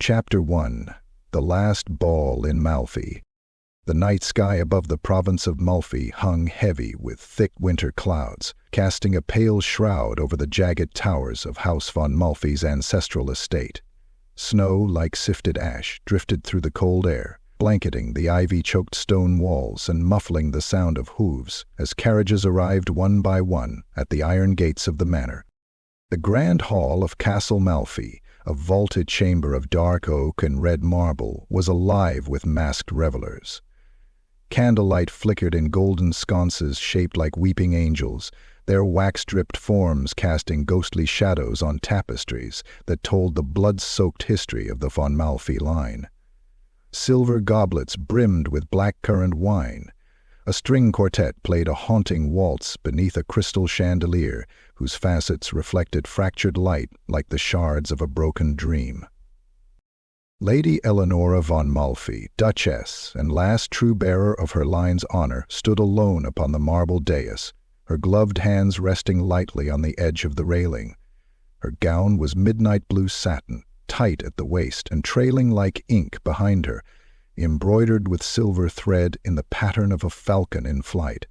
Chapter 1. The Last Ball in Malfi. The night sky above the province of Malfi hung heavy with thick winter clouds, casting a pale shroud over the jagged towers of House von Malfi's ancestral estate. Snow, like sifted ash, drifted through the cold air, blanketing the ivy-choked stone walls and muffling the sound of hooves as carriages arrived one by one at the iron gates of the manor. The grand hall of Castle Malfi, a vaulted chamber of dark oak and red marble, was alive with masked revelers. Candlelight flickered in golden sconces shaped like weeping angels, their wax-dripped forms casting ghostly shadows on tapestries that told the blood-soaked history of the von Malfi line. Silver goblets brimmed with black-currant wine. A string quartet played a haunting waltz beneath a crystal chandelier whose facets reflected fractured light like the shards of a broken dream. Lady Elenora von Malfi, Duchess and last true bearer of her line's honor, stood alone upon the marble dais, her gloved hands resting lightly on the edge of the railing. Her gown was midnight blue satin, tight at the waist and trailing like ink behind her, embroidered with silver thread in the pattern of a falcon in flight.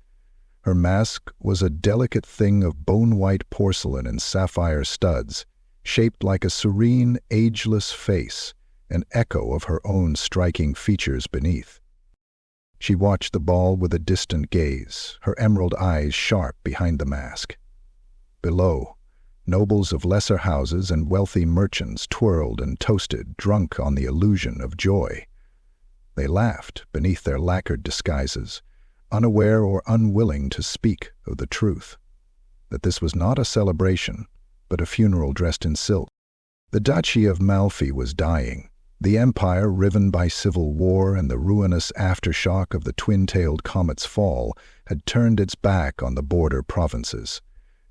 Her mask was a delicate thing of bone-white porcelain and sapphire studs, shaped like a serene, ageless face, an echo of her own striking features beneath. She watched the ball with a distant gaze, her emerald eyes sharp behind the mask. Below, nobles of lesser houses and wealthy merchants twirled and toasted, drunk on the illusion of joy. They laughed beneath their lacquered disguises, unaware or unwilling to speak of the truth, that this was not a celebration, but a funeral dressed in silk. The Duchy of Malfi was dying. The empire, riven by civil war and the ruinous aftershock of the twin-tailed comet's fall, had turned its back on the border provinces.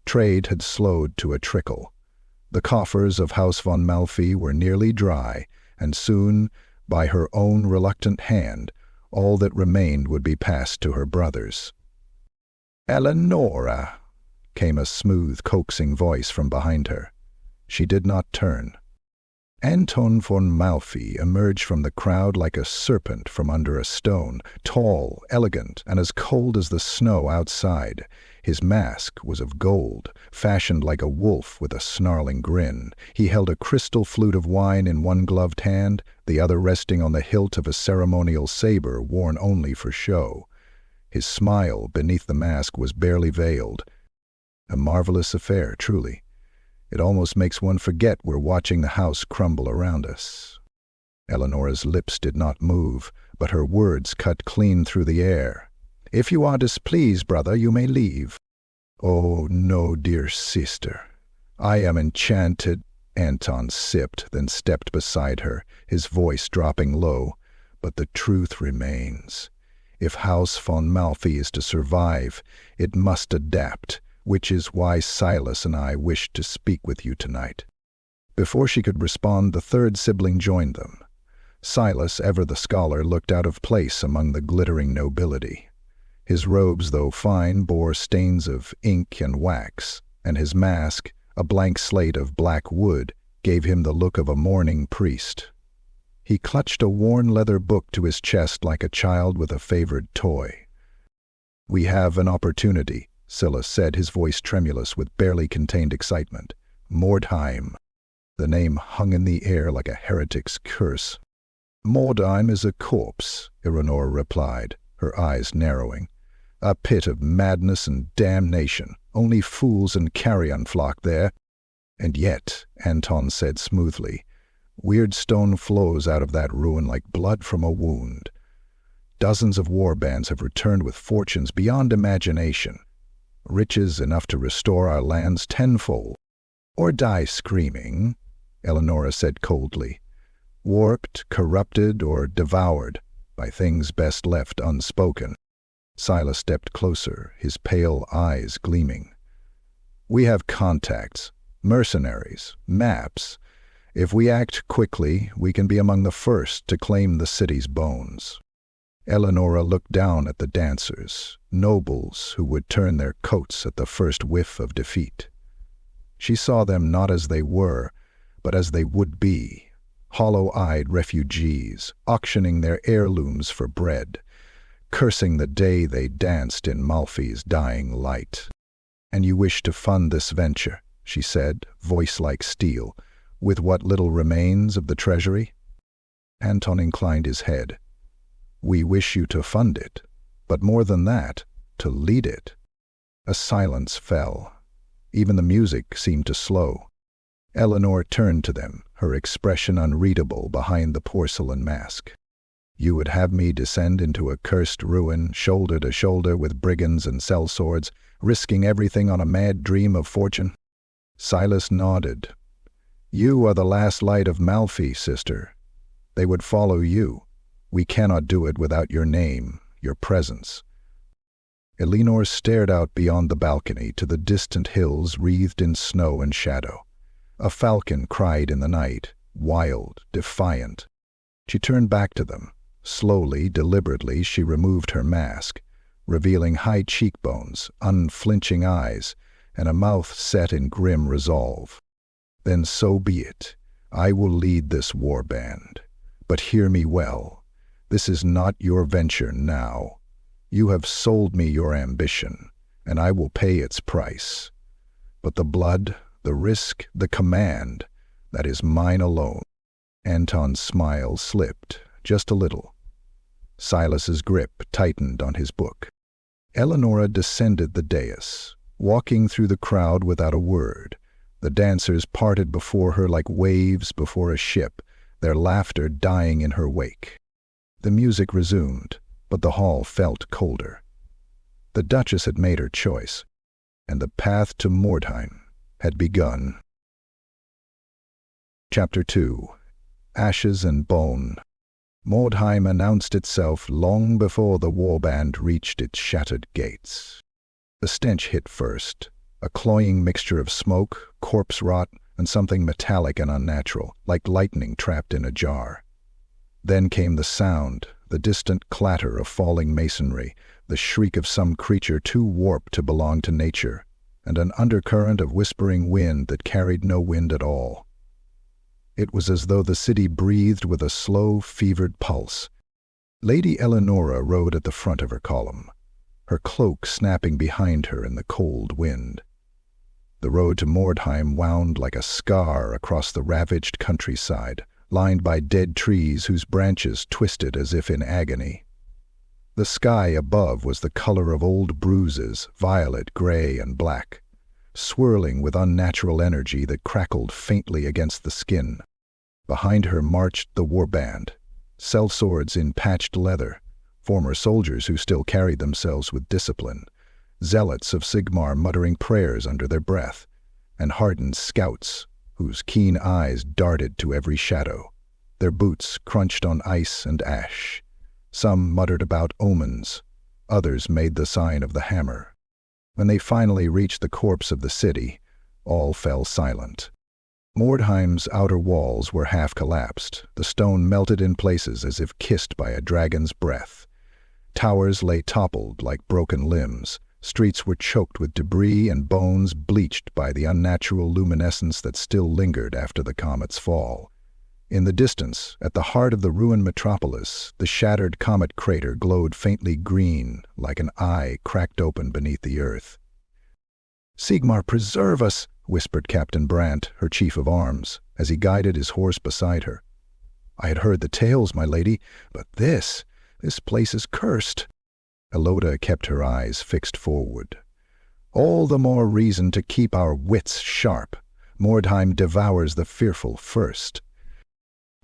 Trade had slowed to a trickle. The coffers of House von Malfi were nearly dry, and soon, by her own reluctant hand, all that remained would be passed to her brothers. "Elenora!" came a smooth, coaxing voice from behind her. She did not turn. Anton von Malfi emerged from the crowd like a serpent from under a stone, tall, elegant, and as cold as the snow outside. His mask was of gold, fashioned like a wolf with a snarling grin. He held a crystal flute of wine in one gloved hand, the other resting on the hilt of a ceremonial saber worn only for show. His smile beneath the mask was barely veiled. A marvelous affair, truly. It almost makes one forget we're watching the house crumble around us. Eleonora's lips did not move, but her words cut clean through the air. "If you are displeased, brother, you may leave." "Oh, no, dear sister. I am enchanted." Anton sipped, then stepped beside her, his voice dropping low. "But the truth remains. If House von Malfi is to survive, it must adapt, which is why Silas and I wished to speak with you tonight." Before she could respond, the third sibling joined them. Silas, ever the scholar, looked out of place among the glittering nobility. His robes, though fine, bore stains of ink and wax, and his mask, a blank slate of black wood, gave him the look of a mourning priest. He clutched a worn leather book to his chest like a child with a favored toy. "We have an opportunity," Silas said, his voice tremulous with barely contained excitement. "Mordheim." The name hung in the air like a heretic's curse. "Mordheim is a corpse," Elenora replied, her eyes narrowing. "A pit of madness and damnation. Only fools and carrion flock there." "And yet," Anton said smoothly, "weird stone flows out of that ruin like blood from a wound. Dozens of warbands have returned with fortunes beyond imagination. Riches enough to restore our lands tenfold." "Or die screaming," Elenora said coldly. "Warped, corrupted, or devoured by things best left unspoken." Silas stepped closer, his pale eyes gleaming. "We have contacts, mercenaries, maps. If we act quickly, we can be among the first to claim the city's bones." Elenora looked down at the dancers, nobles who would turn their coats at the first whiff of defeat. She saw them not as they were, but as they would be, hollow-eyed refugees, auctioning their heirlooms for bread, cursing the day they danced in Malfi's dying light. "And you wish to fund this venture," she said, voice like steel, "with what little remains of the treasury?" Anton inclined his head. "We wish you to fund it, but more than that, to lead it." A silence fell. Even the music seemed to slow. Eleanor turned to them, her expression unreadable behind the porcelain mask. "You would have me descend into a cursed ruin, shoulder to shoulder with brigands and sellswords, risking everything on a mad dream of fortune?" Silas nodded. "You are the last light of Malfi, sister. They would follow you. We cannot do it without your name, your presence." Elenor stared out beyond the balcony to the distant hills wreathed in snow and shadow. A falcon cried in the night, wild, defiant. She turned back to them. Slowly, deliberately, she removed her mask, revealing high cheekbones, unflinching eyes, and a mouth set in grim resolve. "Then so be it. I will lead this warband. But hear me well. This is not your venture now. You have sold me your ambition, and I will pay its price. But the blood, the risk, the command, that is mine alone." Anton's smile slipped, just a little. Silas's grip tightened on his book. Eleonora descended the dais, walking through the crowd without a word. The dancers parted before her like waves before a ship, their laughter dying in her wake. The music resumed, but the hall felt colder. The Duchess had made her choice, and the path to Mordheim had begun. Chapter 2. Ashes and Bone. Mordheim announced itself long before the warband reached its shattered gates. The stench hit first, a cloying mixture of smoke, corpse rot, and something metallic and unnatural, like lightning trapped in a jar. Then came the sound, the distant clatter of falling masonry, the shriek of some creature too warped to belong to nature, and an undercurrent of whispering wind that carried no wind at all. It was as though the city breathed with a slow, fevered pulse. Lady Eleonora rode at the front of her column, her cloak snapping behind her in the cold wind. The road to Mordheim wound like a scar across the ravaged countryside, lined by dead trees whose branches twisted as if in agony. The sky above was the color of old bruises, violet, gray, and black, swirling with unnatural energy that crackled faintly against the skin. Behind her marched the warband, sellswords in patched leather, former soldiers who still carried themselves with discipline, zealots of Sigmar muttering prayers under their breath, and hardened scouts whose keen eyes darted to every shadow. Their boots crunched on ice and ash. Some muttered about omens, others made the sign of the hammer. When they finally reached the corpse of the city, all fell silent. Mordheim's outer walls were half collapsed, the stone melted in places as if kissed by a dragon's breath. Towers lay toppled like broken limbs. Streets were choked with debris and bones bleached by the unnatural luminescence that still lingered after the comet's fall. In the distance, at the heart of the ruined metropolis, the shattered comet crater glowed faintly green, like an eye cracked open beneath the earth. "Sigmar, preserve us!" whispered Captain Brandt, her chief of arms, as he guided his horse beside her. "I had heard the tales, my lady, but this place is cursed." Eloda kept her eyes fixed forward. "All the more reason to keep our wits sharp. Mordheim devours the fearful first."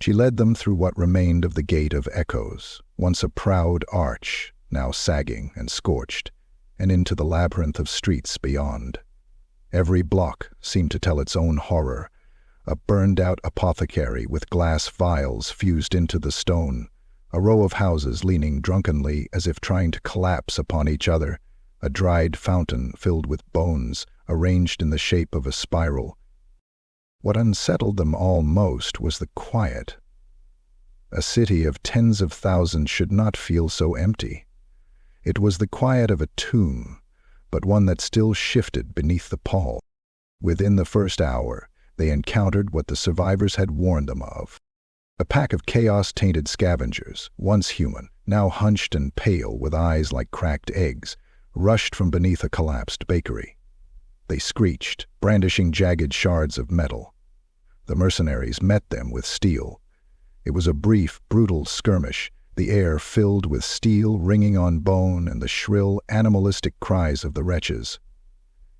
She led them through what remained of the Gate of Echoes, once a proud arch, now sagging and scorched, and into the labyrinth of streets beyond. Every block seemed to tell its own horror, a burned-out apothecary with glass vials fused into the stone, a row of houses leaning drunkenly as if trying to collapse upon each other, a dried fountain filled with bones arranged in the shape of a spiral. What unsettled them all most was the quiet. A city of tens of thousands should not feel so empty. It was the quiet of a tomb, but one that still shifted beneath the pall. Within the first hour, they encountered what the survivors had warned them of. A pack of chaos-tainted scavengers, once human, now hunched and pale with eyes like cracked eggs, rushed from beneath a collapsed bakery. They screeched, brandishing jagged shards of metal. The mercenaries met them with steel. It was a brief, brutal skirmish, the air filled with steel ringing on bone and the shrill, animalistic cries of the wretches.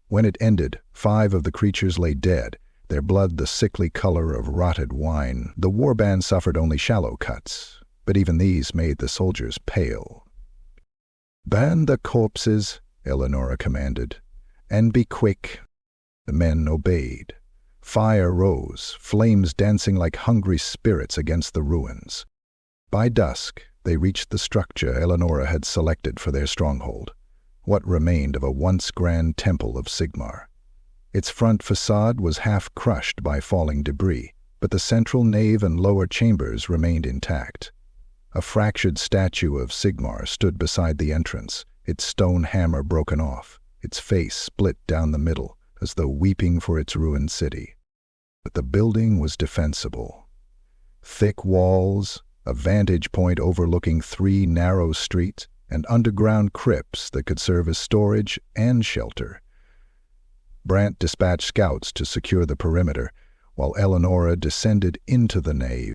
When it ended, 5 of the creatures lay dead, their blood the sickly color of rotted wine. The warband suffered only shallow cuts, but even these made the soldiers pale. "Burn the corpses," Elenora commanded, "and be quick." The men obeyed. Fire rose, flames dancing like hungry spirits against the ruins. By dusk, they reached the structure Elenora had selected for their stronghold, what remained of a once grand temple of Sigmar. Its front facade was half crushed by falling debris, but the central nave and lower chambers remained intact. A fractured statue of Sigmar stood beside the entrance, its stone hammer broken off, its face split down the middle, as though weeping for its ruined city. But the building was defensible. Thick walls, a vantage point overlooking 3 narrow streets, and underground crypts that could serve as storage and shelter. Brant dispatched scouts to secure the perimeter, while Elenora descended into the nave.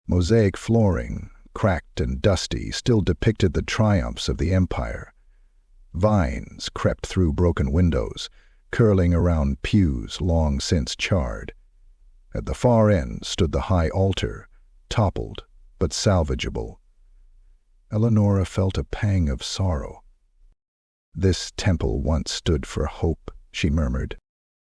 Mosaic flooring, cracked and dusty, still depicted the triumphs of the Empire. Vines crept through broken windows, curling around pews long since charred. At the far end stood the high altar, toppled but salvageable. Elenora felt a pang of sorrow. "This temple once stood for hope," she murmured.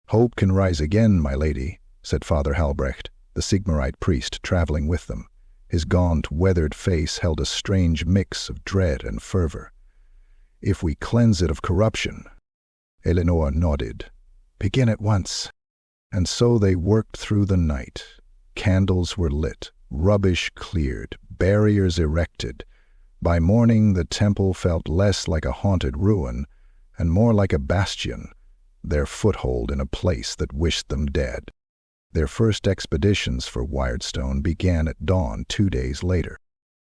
"Hope can rise again, my lady," said Father Halbrecht, the Sigmarite priest traveling with them. His gaunt, weathered face held a strange mix of dread and fervor. "If we cleanse it of corruption." Elenora nodded. "Begin at once." And so they worked through the night. Candles were lit, rubbish cleared, barriers erected. By morning the temple felt less like a haunted ruin and more like a bastion, their foothold in a place that wished them dead. Their first expeditions for Wyrdstone began at dawn 2 days later.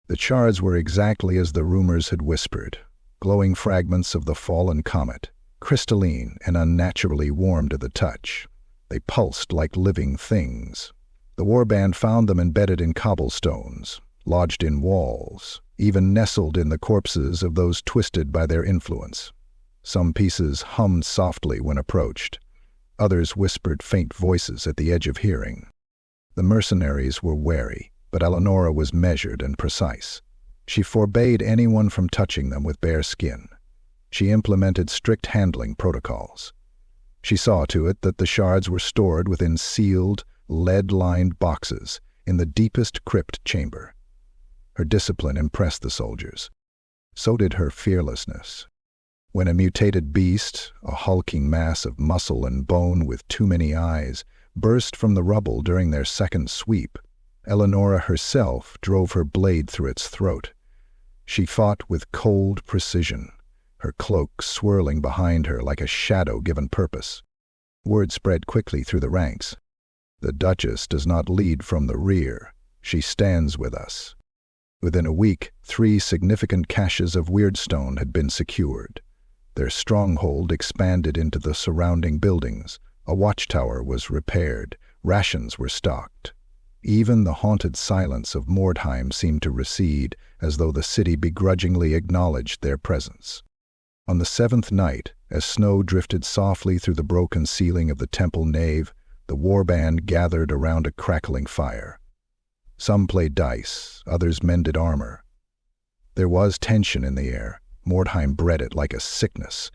The shards were exactly as the rumors had whispered, glowing fragments of the fallen comet, crystalline and unnaturally warm to the touch. They pulsed like living things. The warband found them embedded in cobblestones, lodged in walls, even nestled in the corpses of those twisted by their influence. Some pieces hummed softly when approached. Others whispered faint voices at the edge of hearing. The mercenaries were wary, but Elenora was measured and precise. She forbade anyone from touching them with bare skin. She implemented strict handling protocols. She saw to it that the shards were stored within sealed, lead-lined boxes in the deepest crypt chamber. Her discipline impressed the soldiers. So did her fearlessness. When a mutated beast, a hulking mass of muscle and bone with too many eyes, burst from the rubble during their second sweep, Elenora herself drove her blade through its throat. She fought with cold precision, her cloak swirling behind her like a shadow given purpose. Word spread quickly through the ranks. "The Duchess does not lead from the rear. She stands with us." Within a week, 3 significant caches of Wyrdstone had been secured. Their stronghold expanded into the surrounding buildings. A watchtower was repaired. Rations were stocked. Even the haunted silence of Mordheim seemed to recede, as though the city begrudgingly acknowledged their presence. On the 7th night, as snow drifted softly through the broken ceiling of the temple nave, the warband gathered around a crackling fire. Some played dice, others mended armor. There was tension in the air. Mordheim bred it like a sickness,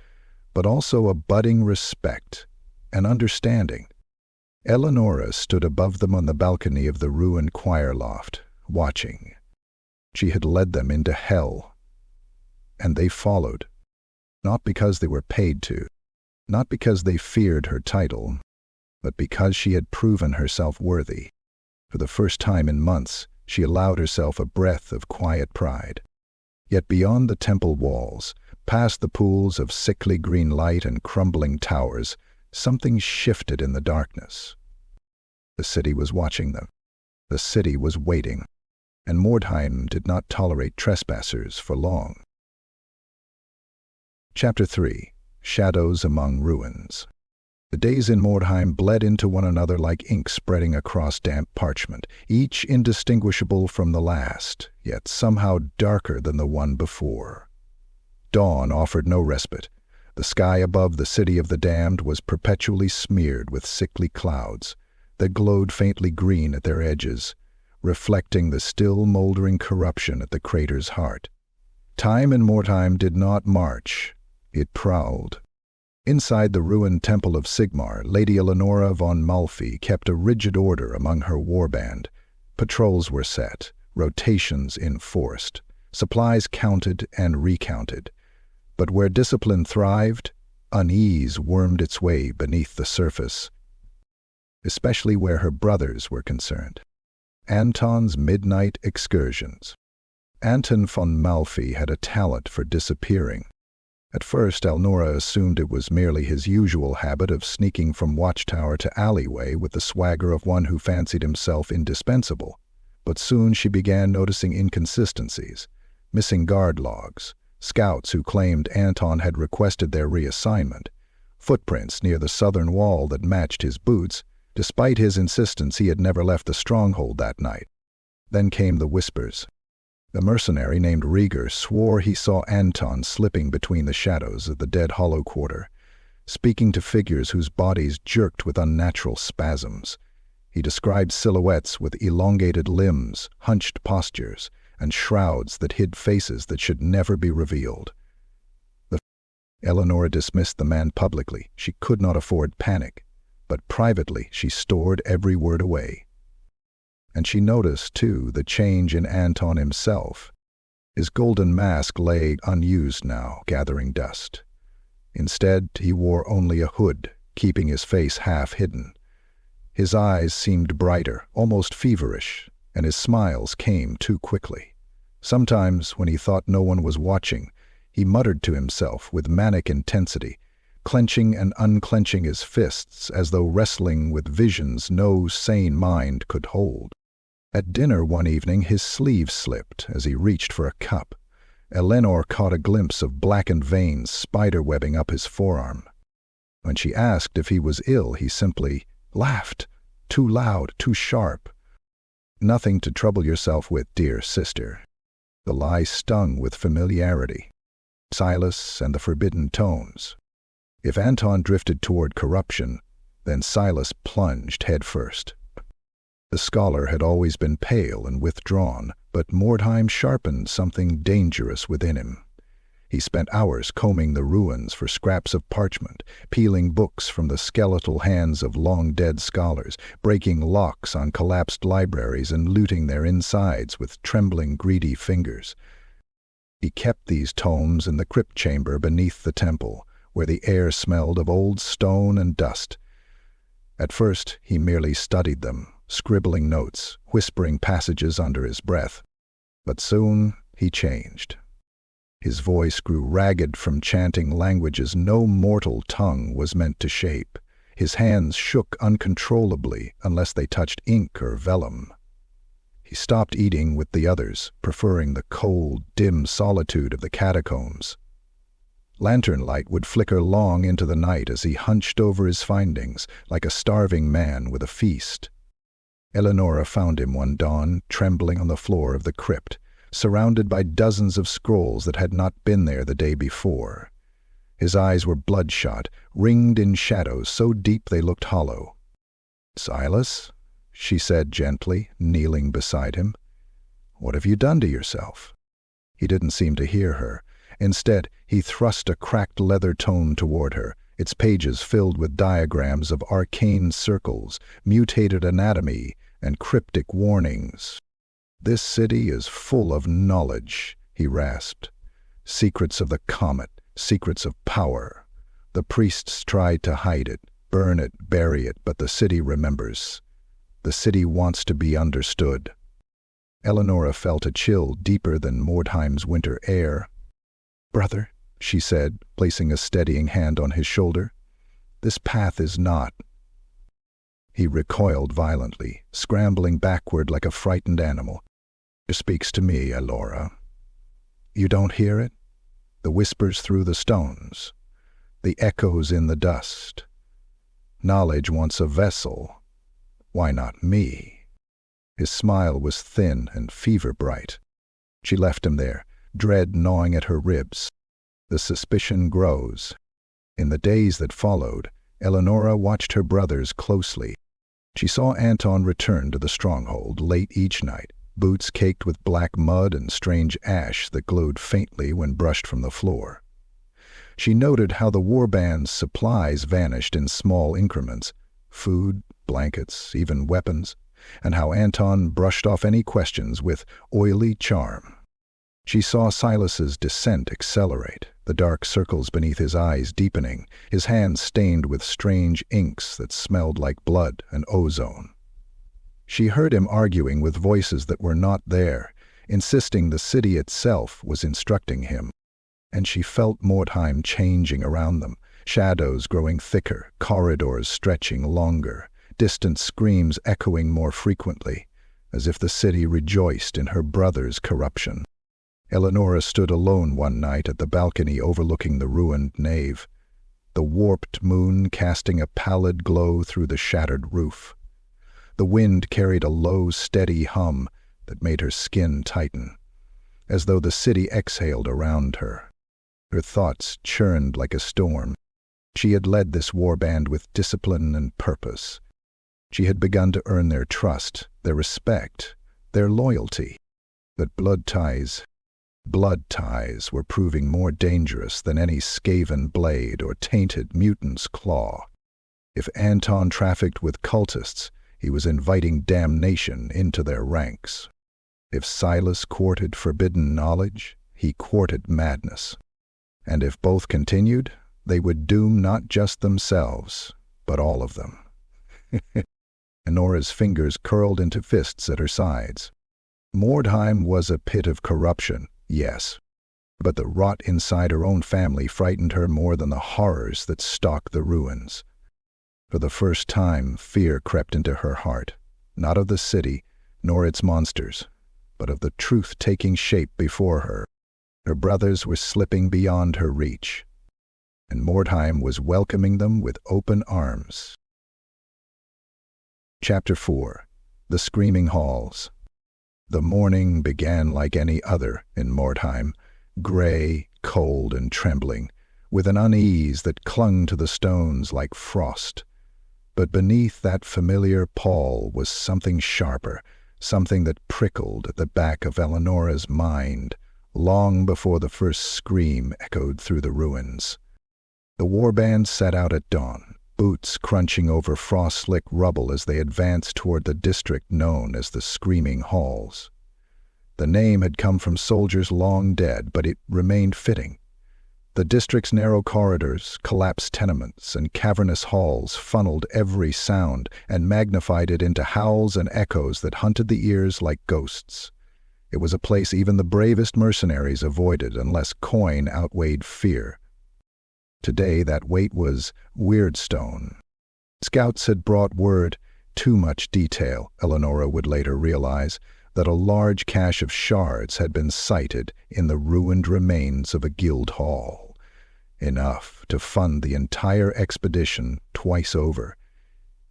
but also a budding respect, an understanding. Elenora stood above them on the balcony of the ruined choir loft, watching. She had led them into hell, and they followed. Not because they were paid to, not because they feared her title, but because she had proven herself worthy. For the first time in months, she allowed herself a breath of quiet pride. Yet beyond the temple walls, past the pools of sickly green light and crumbling towers, something shifted in the darkness. The city was watching them. The city was waiting, and Mordheim did not tolerate trespassers for long. Chapter 3. Shadows Among Ruins. The days in Mordheim bled into one another like ink spreading across damp parchment, each indistinguishable from the last, yet somehow darker than the one before. Dawn offered no respite. The sky above the city of the damned was perpetually smeared with sickly clouds that glowed faintly green at their edges, reflecting the still moldering corruption at the crater's heart. Time in Mordheim did not march, it prowled. Inside the ruined temple of Sigmar, Lady Elenora von Malfi kept a rigid order among her warband. Patrols were set, rotations enforced, supplies counted and recounted. But where discipline thrived, unease wormed its way beneath the surface, especially where her brothers were concerned. Anton's midnight excursions. Anton von Malfi had a talent for disappearing. At first, Elenora assumed it was merely his usual habit of sneaking from watchtower to alleyway with the swagger of one who fancied himself indispensable. But soon she began noticing inconsistencies, missing guard logs, scouts who claimed Anton had requested their reassignment, footprints near the southern wall that matched his boots. Despite his insistence, he had never left the stronghold that night. Then came the whispers. A mercenary named Rieger swore he saw Anton slipping between the shadows of the dead hollow quarter, speaking to figures whose bodies jerked with unnatural spasms. He described silhouettes with elongated limbs, hunched postures, and shrouds that hid faces that should never be revealed. Elenora dismissed the man publicly. She could not afford panic, but privately she stored every word away. And she noticed, too, the change in Anton himself. His golden mask lay unused now, gathering dust. Instead, he wore only a hood, keeping his face half hidden. His eyes seemed brighter, almost feverish, and his smiles came too quickly. Sometimes, when he thought no one was watching, he muttered to himself with manic intensity, clenching and unclenching his fists as though wrestling with visions no sane mind could hold. At dinner one evening, his sleeve slipped as he reached for a cup. Elenor caught a glimpse of blackened veins spiderwebbing up his forearm. When she asked if he was ill, he simply laughed, too loud, too sharp. "Nothing to trouble yourself with, dear sister." The lie stung with familiarity, Silas and the forbidden tones. If Anton drifted toward corruption, then Silas plunged headfirst. The scholar had always been pale and withdrawn, but Mordheim sharpened something dangerous within him. He spent hours combing the ruins for scraps of parchment, peeling books from the skeletal hands of long-dead scholars, breaking locks on collapsed libraries and looting their insides with trembling, greedy fingers. He kept these tomes in the crypt chamber beneath the temple, where the air smelled of old stone and dust. At first, he merely studied them, scribbling notes, whispering passages under his breath. But soon he changed. His voice grew ragged from chanting languages no mortal tongue was meant to shape. His hands shook uncontrollably unless they touched ink or vellum. He stopped eating with the others, preferring the cold, dim solitude of the catacombs. Lantern light would flicker long into the night as he hunched over his findings, like a starving man with a feast. Elenora found him one dawn, trembling on the floor of the crypt, surrounded by dozens of scrolls that had not been there the day before. His eyes were bloodshot, ringed in shadows so deep they looked hollow. "Silas," she said gently, kneeling beside him, "what have you done to yourself?" He didn't seem to hear her. Instead, he thrust a cracked leather tome toward her, its pages filled with diagrams of arcane circles, mutated anatomy, and cryptic warnings. "This city is full of knowledge," he rasped. "Secrets of the comet, secrets of power. The priests tried to hide it, burn it, bury it, but the city remembers. The city wants to be understood." Elenora felt a chill deeper than Mordheim's winter air. "Brother," she said, placing a steadying hand on his shoulder, "this path is not." He recoiled violently, scrambling backward like a frightened animal. "It speaks to me, Elora. You don't hear it? The whispers through the stones, the echoes in the dust. Knowledge wants a vessel. Why not me?" His smile was thin and fever-bright. She left him there, dread gnawing at her ribs. The suspicion grows. In the days that followed, Elenora watched her brothers closely. She saw Anton return to the stronghold late each night, boots caked with black mud and strange ash that glowed faintly when brushed from the floor. She noted how the warband's supplies vanished in small increments, food, blankets, even weapons, and how Anton brushed off any questions with oily charm. She saw Silas's descent accelerate, the dark circles beneath his eyes deepening, his hands stained with strange inks that smelled like blood and ozone. She heard him arguing with voices that were not there, insisting the city itself was instructing him. And she felt Mordheim changing around them, shadows growing thicker, corridors stretching longer, distant screams echoing more frequently, as if the city rejoiced in her brother's corruption. Elenora stood alone one night at the balcony overlooking the ruined nave, the warped moon casting a pallid glow through the shattered roof. The wind carried a low, steady hum that made her skin tighten, as though the city exhaled around her. Her thoughts churned like a storm. She had led this warband with discipline and purpose. She had begun to earn their trust, their respect, their loyalty. But blood ties were proving more dangerous than any skaven blade or tainted mutant's claw. If Anton trafficked with cultists, he was inviting damnation into their ranks. If Silas courted forbidden knowledge, he courted madness. And if both continued, they would doom not just themselves, but all of them. Enora's fingers curled into fists at her sides. Mordheim was a pit of corruption, yes, but the rot inside her own family frightened her more than the horrors that stalked the ruins. For the first time, fear crept into her heart, not of the city, nor its monsters, but of the truth taking shape before her. Her brothers were slipping beyond her reach, and Mordheim was welcoming them with open arms. Chapter 4. The Screaming Halls. The morning began like any other in Mordheim, gray, cold, and trembling, with an unease that clung to the stones like frost. But beneath that familiar pall was something sharper, something that prickled at the back of Eleonora's mind, long before the first scream echoed through the ruins. The warband set out at dawn, boots crunching over frost-slick rubble as they advanced toward the district known as the Screaming Halls. The name had come from soldiers long dead, but it remained fitting. The district's narrow corridors, collapsed tenements, and cavernous halls funneled every sound and magnified it into howls and echoes that hunted the ears like ghosts. It was a place even the bravest mercenaries avoided unless coin outweighed fear. Today that weight was Weirdstone. Scouts had brought word, too much detail, Elenora would later realize, that a large cache of shards had been sighted in the ruined remains of a guild hall. Enough to fund the entire expedition twice over.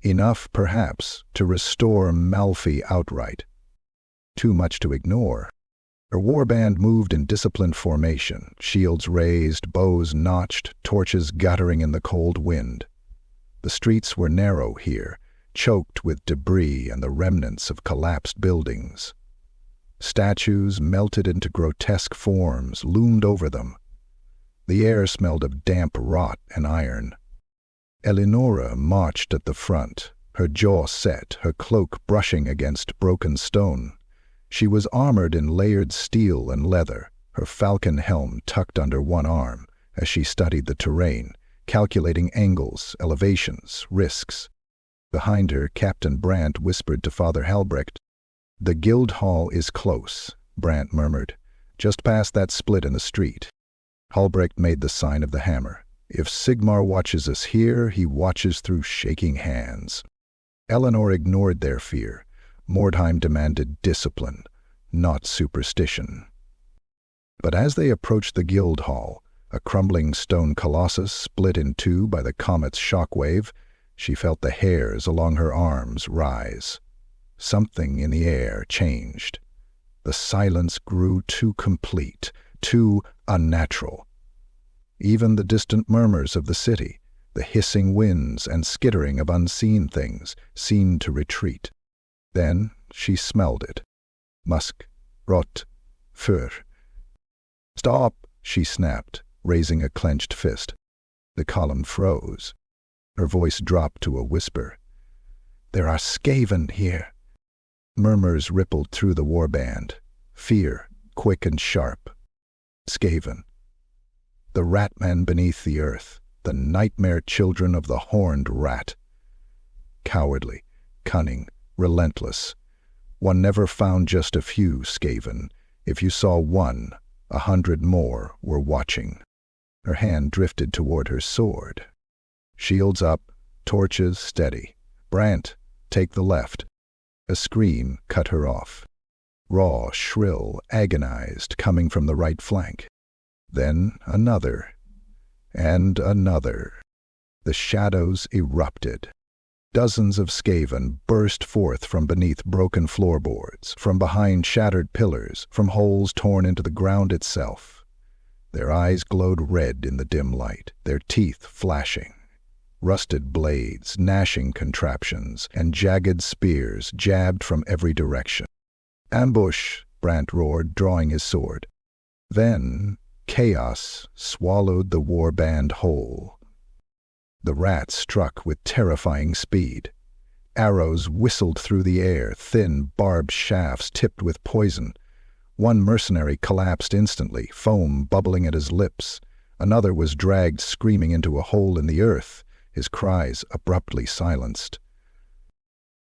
Enough, perhaps, to restore Malfi outright. Too much to ignore. Her warband moved in disciplined formation, shields raised, bows notched, torches guttering in the cold wind. The streets were narrow here, choked with debris and the remnants of collapsed buildings. Statues, melted into grotesque forms, loomed over them. The air smelled of damp rot and iron. Elenora marched at the front, her jaw set, her cloak brushing against broken stone. She was armored in layered steel and leather, her falcon helm tucked under one arm, as she studied the terrain, calculating angles, elevations, risks. Behind her, Captain Brandt whispered to Father Halbrecht. "The guild hall is close," Brandt murmured, "just past that split in the street." Halbrecht made the sign of the hammer. "If Sigmar watches us here, he watches through shaking hands." Elenor ignored their fear. Mordheim demanded discipline, not superstition. But as they approached the guild hall, a crumbling stone colossus split in two by the comet's shockwave, she felt the hairs along her arms rise. Something in the air changed. The silence grew too complete, too unnatural. Even the distant murmurs of the city, the hissing winds and skittering of unseen things, seemed to retreat. Then she smelled it. Musk, rot, fur. "Stop!" she snapped, raising a clenched fist. The column froze. Her voice dropped to a whisper. "There are Skaven here." Murmurs rippled through the warband. Fear, quick and sharp. Skaven. The rat-men beneath the earth, the nightmare children of the horned rat. Cowardly, cunning, relentless. One never found just a few Skaven. If you saw one, 100 more were watching. Her hand drifted toward her sword. Shields up, torches steady. "Brant, take the left." A scream cut her off. Raw, shrill, agonized, coming from the right flank. Then another, and another. The shadows erupted. Dozens of Skaven burst forth from beneath broken floorboards, from behind shattered pillars, from holes torn into the ground itself. Their eyes glowed red in the dim light, their teeth flashing. Rusted blades, gnashing contraptions, and jagged spears jabbed from every direction. "Ambush!" Brant roared, drawing his sword. Then chaos swallowed the warband whole. The rats struck with terrifying speed. Arrows whistled through the air, thin, barbed shafts tipped with poison. One mercenary collapsed instantly, foam bubbling at his lips. Another was dragged screaming into a hole in the earth, his cries abruptly silenced.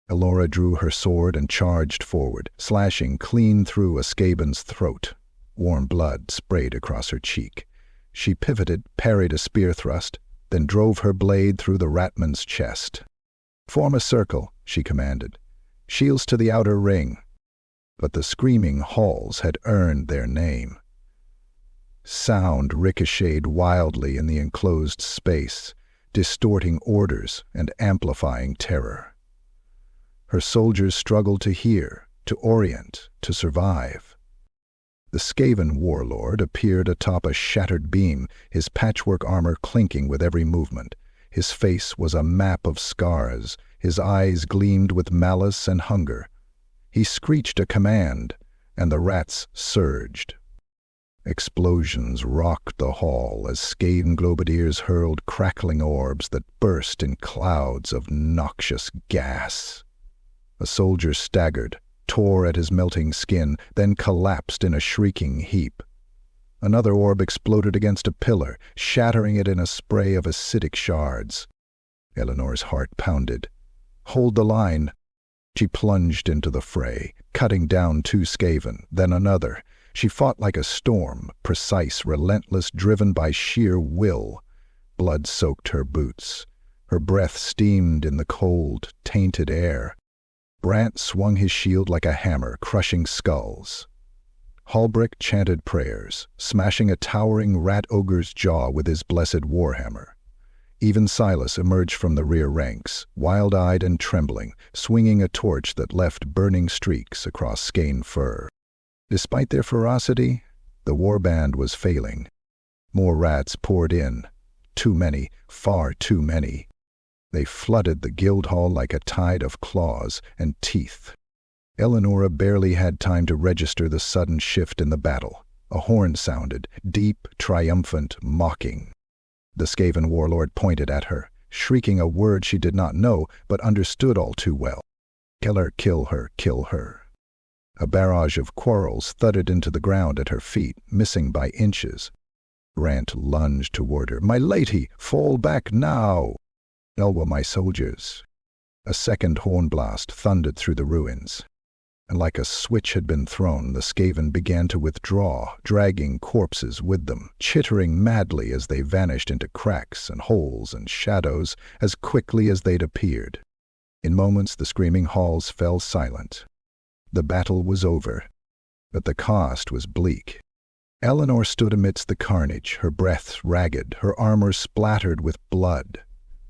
Elora drew her sword and charged forward, slashing clean through a Skaven's throat. Warm blood sprayed across her cheek. She pivoted, parried a spear thrust, then drove her blade through the ratman's chest. "Form a circle," she commanded. "Shields to the outer ring." But the screaming halls had earned their name. Sound ricocheted wildly in the enclosed space, distorting orders and amplifying terror. Her soldiers struggled to hear, to orient, to survive. The Skaven warlord appeared atop a shattered beam, his patchwork armor clinking with every movement. His face was a map of scars, his eyes gleamed with malice and hunger. He screeched a command, and the rats surged. Explosions rocked the hall as Skaven globadiers hurled crackling orbs that burst in clouds of noxious gas. A soldier staggered, tore at his melting skin, then collapsed in a shrieking heap. Another orb exploded against a pillar, shattering it in a spray of acidic shards. Eleanor's heart pounded. "Hold the line." She plunged into the fray, cutting down 2 Skaven, then another. She fought like a storm, precise, relentless, driven by sheer will. Blood soaked her boots. Her breath steamed in the cold, tainted air. Brant swung his shield like a hammer, crushing skulls. Halbrick chanted prayers, smashing a towering rat ogre's jaw with his blessed warhammer. Even Silas emerged from the rear ranks, wild-eyed and trembling, swinging a torch that left burning streaks across skein fur. Despite their ferocity, the warband was failing. More rats poured in. Too many, far too many. They flooded the guild hall like a tide of claws and teeth. Elenora barely had time to register the sudden shift in the battle. A horn sounded, deep, triumphant, mocking. The Skaven warlord pointed at her, shrieking a word she did not know but understood all too well. "Kill her, kill her, kill her." A barrage of quarrels thudded into the ground at her feet, missing by inches. Brant lunged toward her. "My lady, fall back now!" "Elbow my soldiers." A second horn blast thundered through the ruins. And like a switch had been thrown, the Skaven began to withdraw, dragging corpses with them, chittering madly as they vanished into cracks and holes and shadows as quickly as they'd appeared. In moments, the screaming halls fell silent. The battle was over, but the cost was bleak. Elenor stood amidst the carnage, her breath ragged, her armor splattered with blood.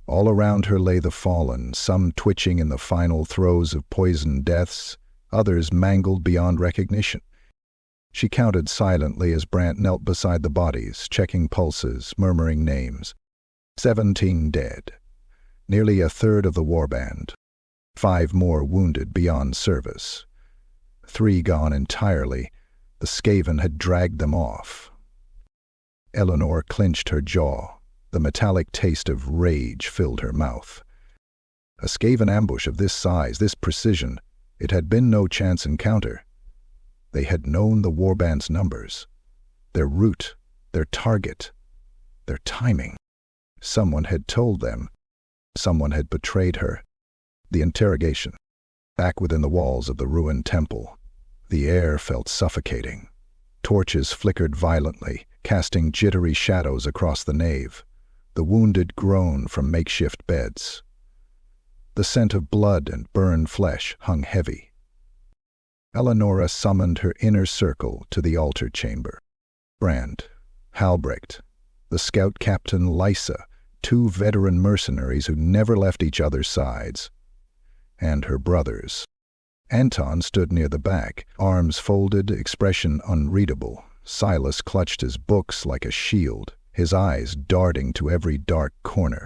All around her lay the fallen, some twitching in the final throes of poisoned deaths, others mangled beyond recognition. She counted silently as Brant knelt beside the bodies, checking pulses, murmuring names. 17 dead. Nearly a third of the warband. 5 more wounded beyond service. 3 gone entirely. The Skaven had dragged them off. Elenor clenched her jaw. The metallic taste of rage filled her mouth. A Skaven ambush of this size, this precision, it had been no chance encounter. They had known the warband's numbers, their route, their target, their timing. Someone had told them. Someone had betrayed her. The interrogation. Back within the walls of the ruined temple, the air felt suffocating. Torches flickered violently, casting jittery shadows across the nave. The wounded groaned from makeshift beds. The scent of blood and burned flesh hung heavy. Elenora summoned her inner circle to the altar chamber. Brand, Halbrecht, the scout captain Lysa, 2 veteran mercenaries who never left each other's sides, and her brothers. Anton stood near the back, arms folded, expression unreadable. Silas clutched his books like a shield, his eyes darting to every dark corner.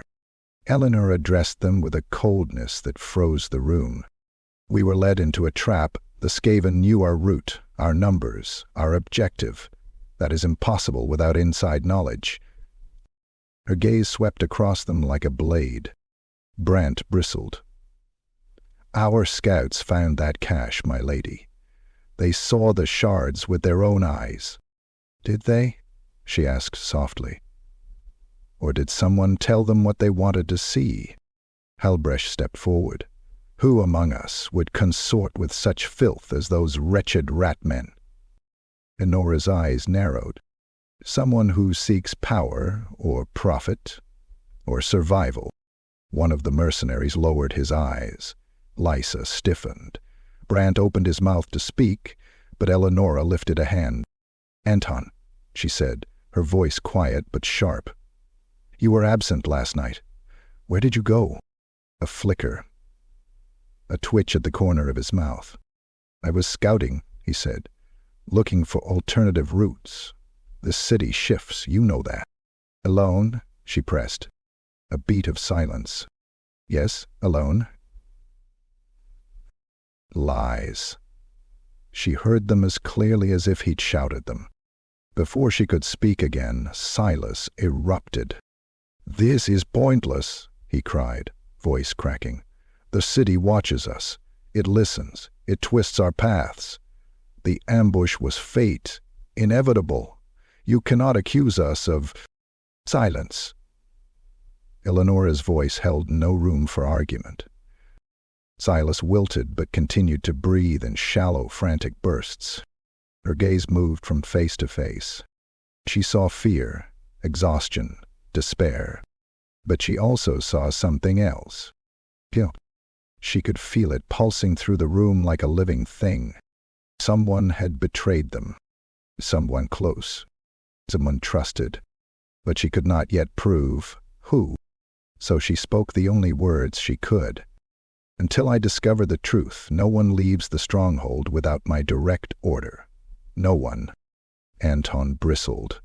Elenor addressed them with a coldness that froze the room. We were led into a trap. The Skaven knew our route, our numbers, our objective. That is impossible without inside knowledge. Her gaze swept across them like a blade. Brant bristled. Our scouts found that cache, my lady. They saw the shards with their own eyes. Did they? She asked softly. Or did someone tell them what they wanted to see? Halbrecht stepped forward. Who among us would consort with such filth as those wretched rat-men? Enora's eyes narrowed. Someone who seeks power, or profit, or survival. One of the mercenaries lowered his eyes. Lysa stiffened. Brant opened his mouth to speak, but Elenora lifted a hand. Anton, she said, her voice quiet but sharp. You were absent last night. Where did you go? A flicker. A twitch at the corner of his mouth. I was scouting, he said, looking for alternative routes. This city shifts, you know that. Alone? She pressed. A beat of silence. Yes, alone. Lies. She heard them as clearly as if he'd shouted them. Before she could speak again, Silas erupted. This is pointless, he cried, voice cracking. The city watches us. It listens. It twists our paths. The ambush was fate, inevitable. You cannot accuse us of... Silence. Eleonora's voice held no room for argument. Silas wilted but continued to breathe in shallow, frantic bursts. Her gaze moved from face to face. She saw fear, exhaustion, despair. But she also saw something else. Guilt. She could feel it pulsing through the room like a living thing. Someone had betrayed them. Someone close. Someone trusted. But she could not yet prove who. So she spoke the only words she could. Until I discover the truth, no one leaves the stronghold without my direct order. No one. Anton bristled.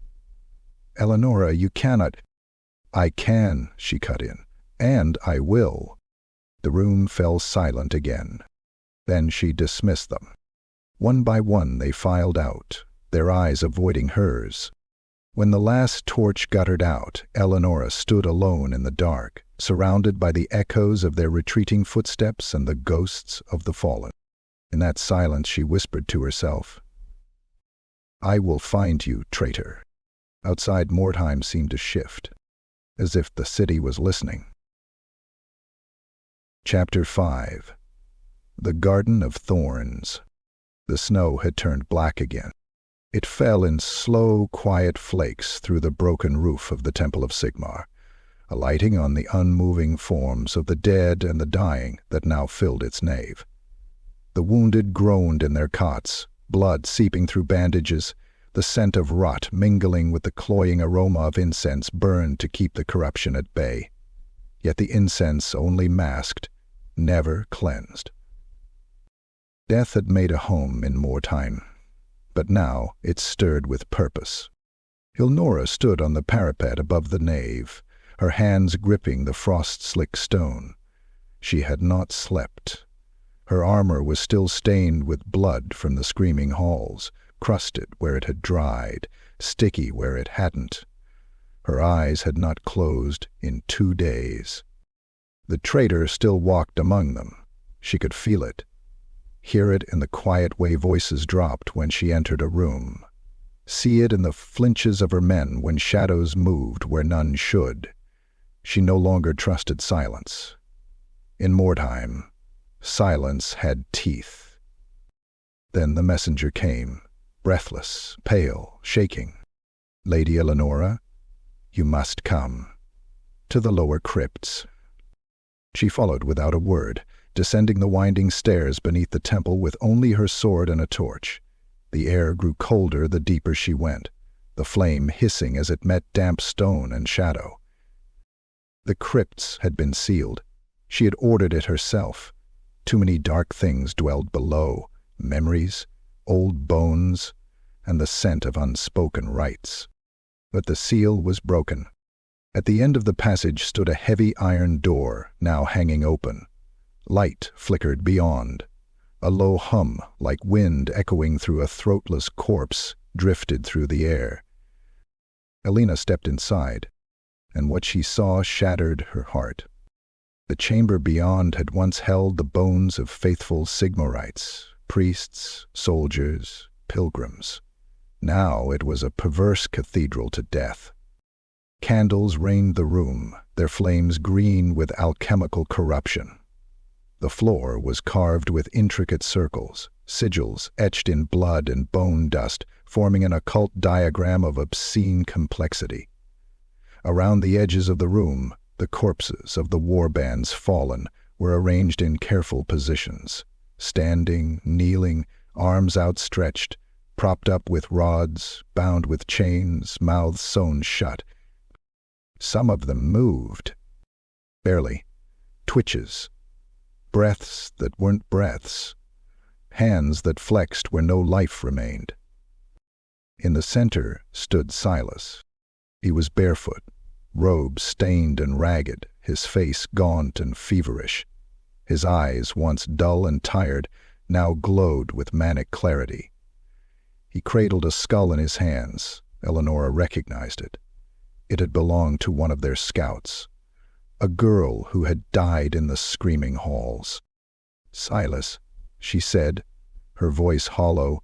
Elenora, you cannot... I can, she cut in. And I will. The room fell silent again. Then she dismissed them. One by one they filed out, their eyes avoiding hers. When the last torch guttered out, Elenora stood alone in the dark, surrounded by the echoes of their retreating footsteps and the ghosts of the fallen. In that silence she whispered to herself, I will find you, traitor. Outside, Mordheim seemed to shift, as if the city was listening. Chapter 5. The Garden of Thorns. The snow had turned black again. It fell in slow, quiet flakes through the broken roof of the Temple of Sigmar. alighting on the unmoving forms of the dead and the dying that now filled its nave. The wounded groaned in their cots, blood seeping through bandages, the scent of rot mingling with the cloying aroma of incense burned to keep the corruption at bay. Yet the incense only masked, never cleansed. Death had made a home in Mordheim, but now it stirred with purpose. Elenora stood on the parapet above the nave, her hands gripping the frost-slick stone. She had not slept. Her armor was still stained with blood from the screaming halls, crusted where it had dried, sticky where it hadn't. Her eyes had not closed in 2 days. The traitor still walked among them. She could feel it, hear it in the quiet way voices dropped when she entered a room, see it in the flinches of her men when shadows moved where none should. She no longer trusted silence. In Mordheim, silence had teeth. Then the messenger came, breathless, pale, shaking. "Lady Elenora, you must come. To the lower crypts." She followed without a word, descending the winding stairs beneath the temple with only her sword and a torch. The air grew colder the deeper she went, the flame hissing as it met damp stone and shadow. The crypts had been sealed. She had ordered it herself. Too many dark things dwelled below, memories, old bones, and the scent of unspoken rites. But the seal was broken. At the end of the passage stood a heavy iron door, now hanging open. Light flickered beyond. A low hum, like wind echoing through a throatless corpse, drifted through the air. Elena stepped inside, and what she saw shattered her heart. The chamber beyond had once held the bones of faithful Sigmarites, priests, soldiers, pilgrims. Now it was a perverse cathedral to death. Candles rained the room, their flames green with alchemical corruption. The floor was carved with intricate circles, sigils etched in blood and bone dust, forming an occult diagram of obscene complexity. Around the edges of the room, the corpses of the warbands fallen were arranged in careful positions, standing, kneeling, arms outstretched, propped up with rods, bound with chains, mouths sewn shut. Some of them moved. Barely. Twitches. Breaths that weren't breaths. Hands that flexed where no life remained. In the center stood Silas. He was barefoot, robes stained and ragged, his face gaunt and feverish. His eyes, once dull and tired, now glowed with manic clarity. He cradled a skull in his hands. Elenora recognized it. It had belonged to one of their scouts, a girl who had died in the screaming halls. "Silas," she said, her voice hollow,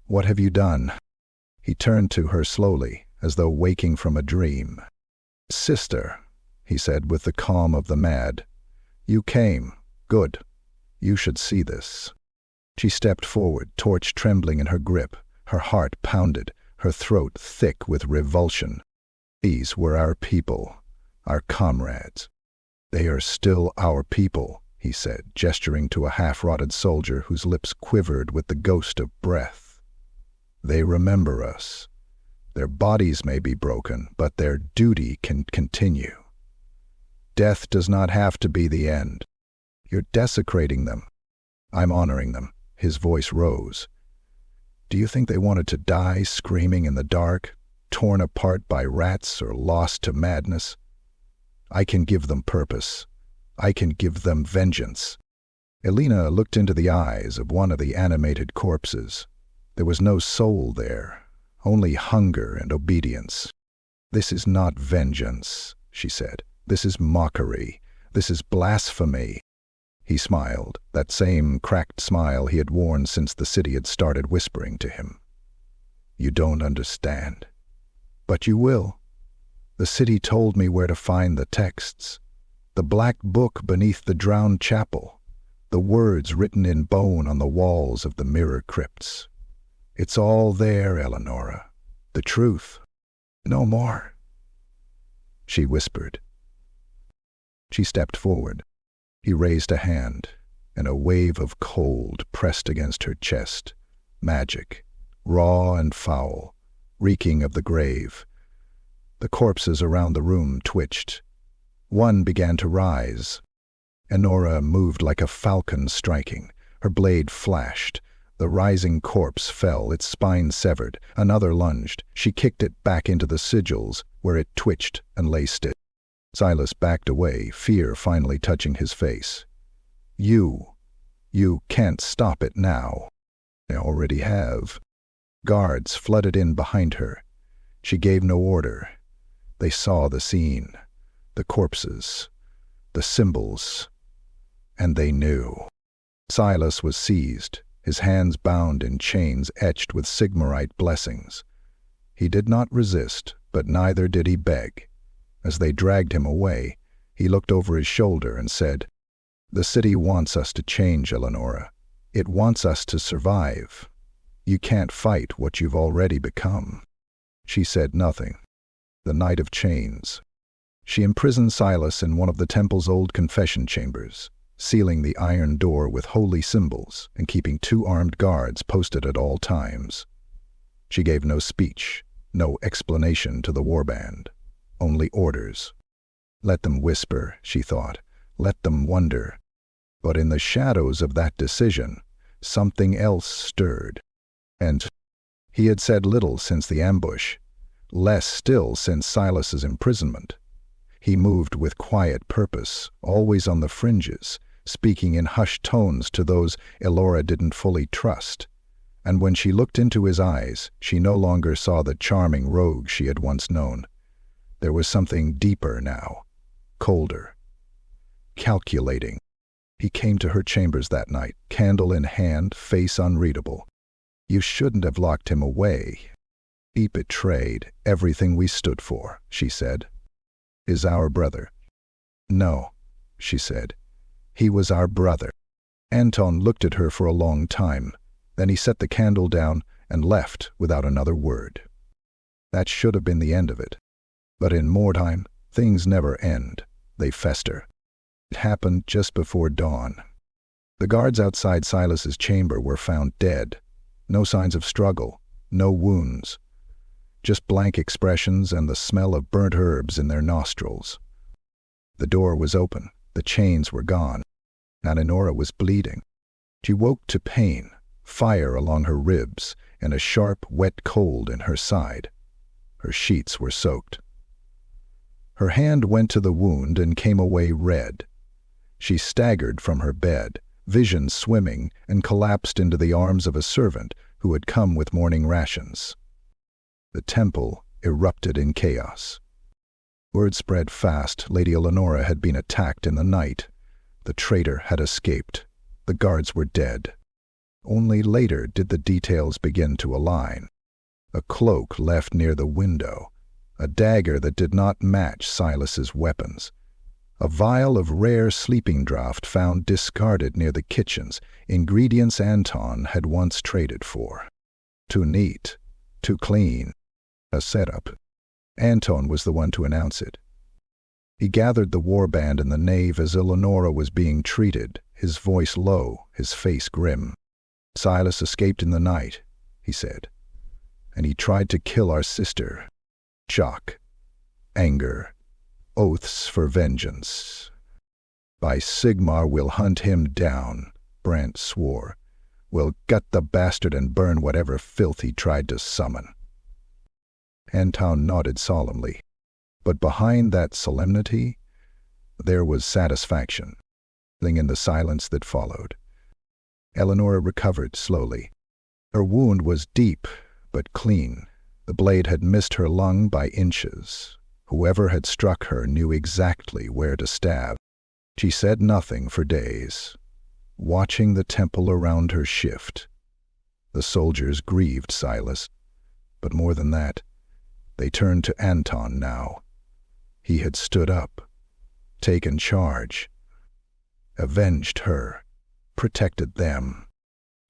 "what have you done?" He turned to her slowly, as though waking from a dream. "Sister," he said with the calm of the mad, "you came. Good. You should see this." She stepped forward, torch trembling in her grip, her heart pounded, her throat thick with revulsion. "These were our people, our comrades. They are still our people," he said, gesturing to a half-rotted soldier whose lips quivered with the ghost of breath. "They remember us. Their bodies may be broken, but their duty can continue. Death does not have to be the end. You're desecrating them. I'm honoring them." His voice rose. "Do you think they wanted to die screaming in the dark, torn apart by rats or lost to madness? I can give them purpose. I can give them vengeance." Elena looked into the eyes of one of the animated corpses. There was no soul there, only hunger and obedience. "This is not vengeance," she said. "This is mockery. This is blasphemy." He smiled, that same cracked smile he had worn since the city had started whispering to him. "You don't understand. But you will. The city told me where to find the texts. The black book beneath the drowned chapel. The words written in bone on the walls of the mirror crypts. It's all there, Elenora. The truth. No more." she whispered. She stepped forward. He raised a hand, and a wave of cold pressed against her chest. Magic, raw and foul, reeking of the grave. The corpses around the room twitched. One began to rise. Elenora moved like a falcon striking. Her blade flashed. The rising corpse fell, its spine severed. Another lunged. She kicked it back into the sigils, where it twitched and lay still. Silas backed away, fear finally touching his face. You can't stop it now. I already have. Guards flooded in behind her. She gave no order. They saw the scene, the corpses, the symbols, and they knew. Silas was seized, his hands bound in chains etched with Sigmarite blessings. He did not resist, but neither did he beg. As they dragged him away, he looked over his shoulder and said, "The city wants us to change, Elenora. It wants us to survive. You can't fight what you've already become." She said nothing. The night of chains. She imprisoned Silas in one of the temple's old confession chambers, sealing the iron door with holy symbols and keeping 2 armed guards posted at all times. She gave no speech, no explanation to the warband, only orders. Let them whisper, she thought, let them wonder. But in the shadows of that decision, something else stirred. And he had said little since the ambush, less still since Silas's imprisonment. He moved with quiet purpose, always on the fringes, speaking in hushed tones to those Elenora didn't fully trust. And when she looked into his eyes, she no longer saw the charming rogue she had once known. There was something deeper now, colder, calculating. He came to her chambers that night, candle in hand, face unreadable. "You shouldn't have locked him away. He betrayed everything we stood for," she said. "Is our brother." "No," she said. "He was our brother." Anton looked at her for a long time. Then he set the candle down and left without another word. That should have been the end of it. But in Mordheim, things never end. They fester. It happened just before dawn. The guards outside Silas's chamber were found dead. No signs of struggle, no wounds. Just blank expressions and the smell of burnt herbs in their nostrils. The door was open. The chains were gone. Elenora was bleeding. She woke to pain, fire along her ribs, and a sharp, wet cold in her side. Her sheets were soaked. Her hand went to the wound and came away red. She staggered from her bed, vision swimming, and collapsed into the arms of a servant who had come with morning rations. The temple erupted in chaos. Word spread fast Lady Elenora had been attacked in the night. The traitor had escaped. The guards were dead. Only later did the details begin to align. A cloak left near the window, a dagger that did not match Silas's weapons, a vial of rare sleeping draught found discarded near the kitchens, ingredients Anton had once traded for. Too neat, too clean, a setup. Anton was the one to announce it. He gathered the warband in the nave as Elenora was being treated, his voice low, his face grim. "Silas escaped in the night," he said, "and he tried to kill our sister." Shock, anger, oaths for vengeance. "By Sigmar, we'll hunt him down," Brant swore. "We'll gut the bastard and burn whatever filth he tried to summon." Anton nodded solemnly. But behind that solemnity, there was satisfaction, in the silence that followed. Elenora recovered slowly. Her wound was deep, but clean. The blade had missed her lung by inches. Whoever had struck her knew exactly where to stab. She said nothing for days, watching the temple around her shift. The soldiers grieved Silas, but more than that, they turned to Anton now. He had stood up, taken charge, avenged her, protected them.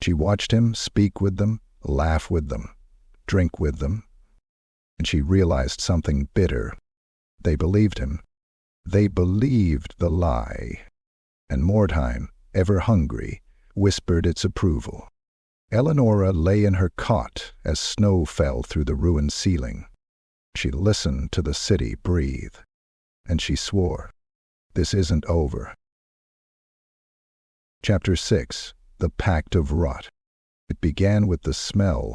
She watched him speak with them, laugh with them, drink with them, and she realized something bitter. They believed him. They believed the lie. And Mordheim, ever hungry, whispered its approval. Elenora lay in her cot as snow fell through the ruined ceiling. She listened to the city breathe, and she swore, "This isn't over." Chapter 6. The Pact of Rot. It began with the smell.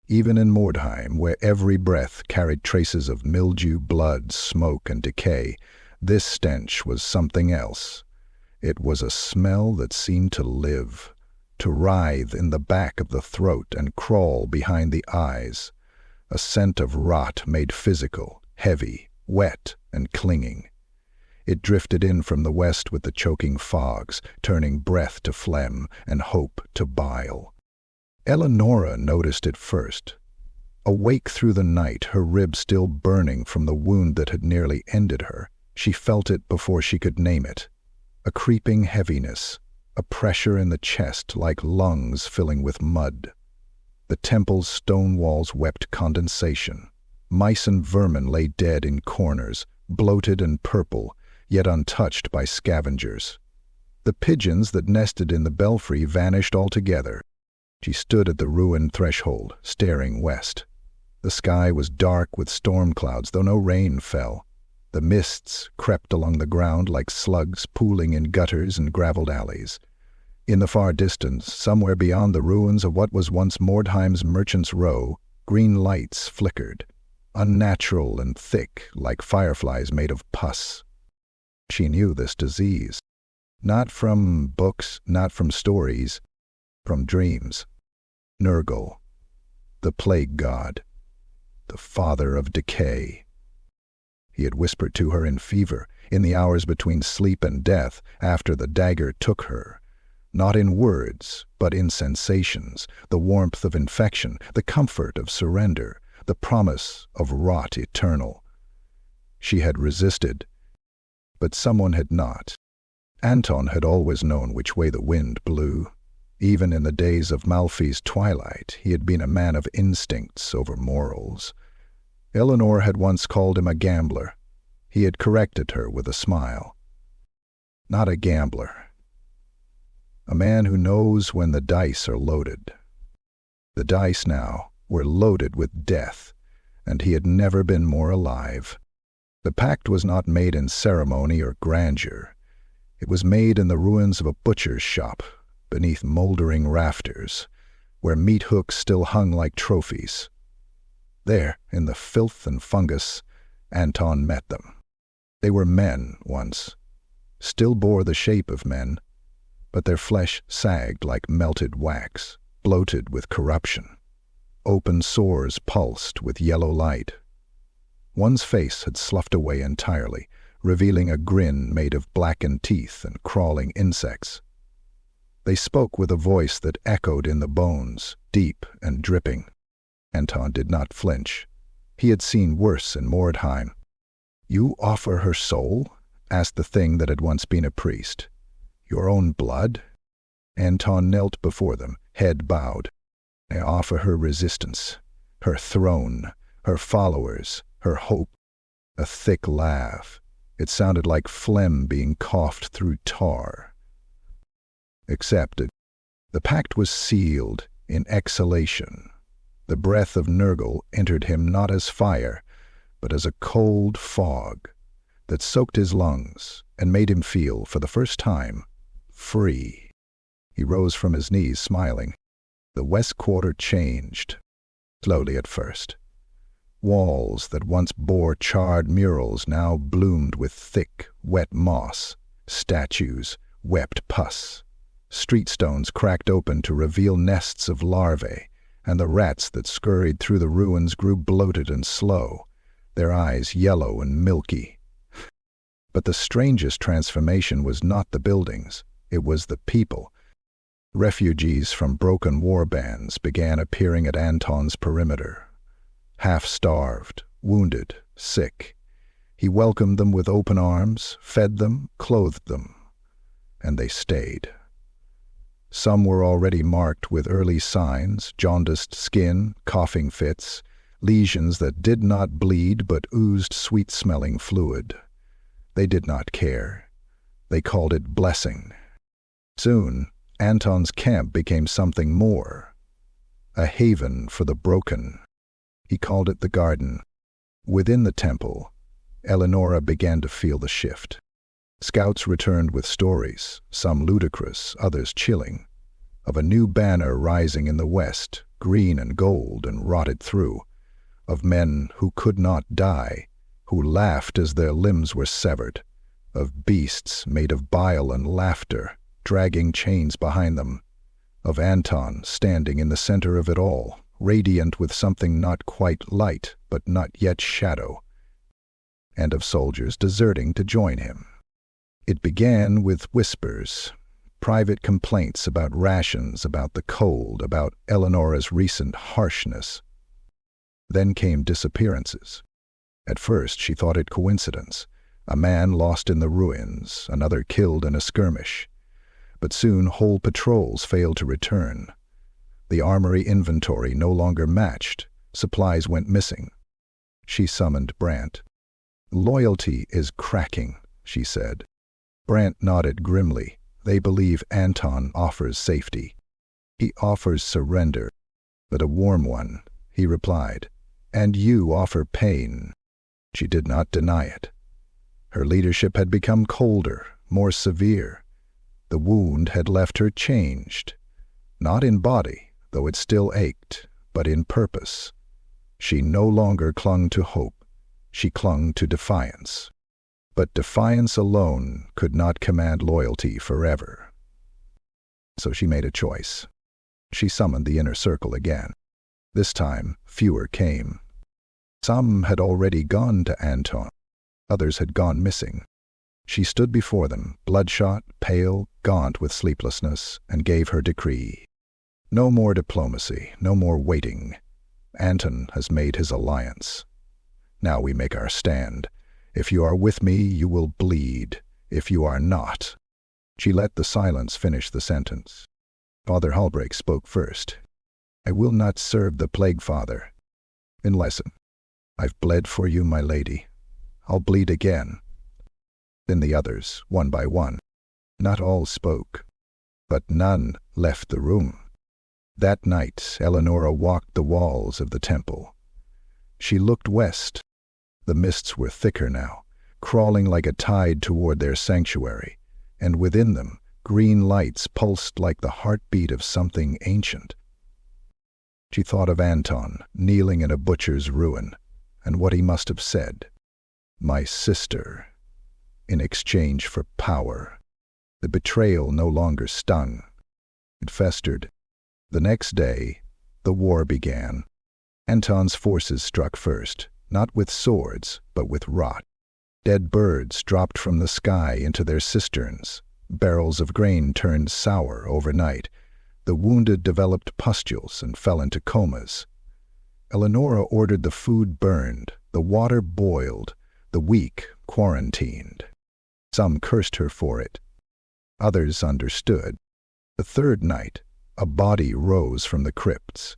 Even in Mordheim, where every breath carried traces of mildew, blood, smoke, and decay, this stench was something else. It was a smell that seemed to live, to writhe in the back of the throat and crawl behind the eyes. A scent of rot made physical, heavy, wet, and clinging. It drifted in from the west with the choking fogs, turning breath to phlegm and hope to bile. Elenora noticed it first. Awake through the night, her ribs still burning from the wound that had nearly ended her, she felt it before she could name it. A creeping heaviness, a pressure in the chest like lungs filling with mud. The temple's stone walls wept condensation. Mice and vermin lay dead in corners, bloated and purple, yet untouched by scavengers. The pigeons that nested in the belfry vanished altogether. She stood at the ruined threshold, staring west. The sky was dark with storm clouds, though no rain fell. The mists crept along the ground like slugs pooling in gutters and graveled alleys. In the far distance, somewhere beyond the ruins of what was once Mordheim's Merchant's Row, green lights flickered, unnatural and thick like fireflies made of pus. She knew this disease. Not from books, not from stories, from dreams. Nurgle, the plague god, the father of decay. He had whispered to her in fever, in the hours between sleep and death, after the dagger took her. Not in words, but in sensations, the warmth of infection, the comfort of surrender, the promise of rot eternal. She had resisted, but someone had not. Anton had always known which way the wind blew. Even in the days of Malfi's twilight, he had been a man of instincts over morals. Elenora had once called him a gambler. He had corrected her with a smile. Not a gambler. A man who knows when the dice are loaded. The dice now were loaded with death, and he had never been more alive. The pact was not made in ceremony or grandeur. It was made in the ruins of a butcher's shop, beneath moldering rafters, where meat hooks still hung like trophies. There, in the filth and fungus, Anton met them. They were men once, still bore the shape of men, but their flesh sagged like melted wax, bloated with corruption. Open sores pulsed with yellow light. One's face had sloughed away entirely, revealing a grin made of blackened teeth and crawling insects. They spoke with a voice that echoed in the bones, deep and dripping. Anton did not flinch. He had seen worse in Mordheim. "You offer her soul?" asked the thing that had once been a priest. "Your own blood?" Anton knelt before them, head bowed. "I offer her resistance, her throne, her followers, her hope." A thick laugh. It sounded like phlegm being coughed through tar. Accepted. The pact was sealed in exhalation. The breath of Nurgle entered him not as fire, but as a cold fog that soaked his lungs and made him feel, for the first time, free. He rose from his knees, smiling. The west quarter changed, slowly at first. Walls that once bore charred murals now bloomed with thick, wet moss. Statues wept pus. Street stones cracked open to reveal nests of larvae, and the rats that scurried through the ruins grew bloated and slow, their eyes yellow and milky. But the strangest transformation was not the buildings, it was the people. Refugees from broken war bands began appearing at Anton's perimeter. Half-starved, wounded, sick. He welcomed them with open arms, fed them, clothed them, and they stayed. Some were already marked with early signs, jaundiced skin, coughing fits. lesions that did not bleed but oozed sweet-smelling fluid. They did not care. They called it blessing. Soon, Anton's camp became something more, a haven for the broken. He called it the garden. Within the temple, Elenora began to feel the shift. Scouts returned with stories, some ludicrous, others chilling, of a new banner rising in the west, green and gold and rotted through, of men who could not die, who laughed as their limbs were severed, of beasts made of bile and laughter, dragging chains behind them, of Anton standing in the center of it all, radiant with something not quite light but not yet shadow, and of soldiers deserting to join him. It began with whispers, private complaints about rations, about the cold, about Eleonora's recent harshness. Then came disappearances. At first she thought it coincidence, a man lost in the ruins, another killed in a skirmish. But soon whole patrols failed to return. The armory inventory no longer matched, supplies went missing. She summoned Brant. "Loyalty is cracking," she said. Brant nodded grimly. "They believe Anton offers safety. He offers surrender, but a warm one," he replied. "And you offer pain." She did not deny it. Her leadership had become colder, more severe. The wound had left her changed, not in body, though it still ached, but in purpose. She no longer clung to hope. She clung to defiance. But defiance alone could not command loyalty forever. So she made a choice. She summoned the inner circle again. This time, fewer came. Some had already gone to Anton. Others had gone missing. She stood before them, bloodshot, pale, gaunt with sleeplessness, and gave her decree. No more diplomacy, no more waiting. Anton has made his alliance. Now we make our stand. If you are with me, you will bleed. If you are not. She let the silence finish the sentence. Father Halbrake spoke first. "I will not serve the Plague Father. In lesson. I've bled for you, my lady. I'll bleed again." Then the others, one by one. Not all spoke, but none left the room. That night, Elenora walked the walls of the temple. She looked west. The mists were thicker now, crawling like a tide toward their sanctuary, and within them, green lights pulsed like the heartbeat of something ancient. She thought of Anton, kneeling in a butcher's ruin, and what he must have said. "My sister," in exchange for power. The betrayal no longer stung. It festered. The next day, the war began. Anton's forces struck first, not with swords, but with rot. Dead birds dropped from the sky into their cisterns. Barrels of grain turned sour overnight. The wounded developed pustules and fell into comas. Elenora ordered the food burned, the water boiled, the weak quarantined. Some cursed her for it. Others understood. The third night, a body rose from the crypts.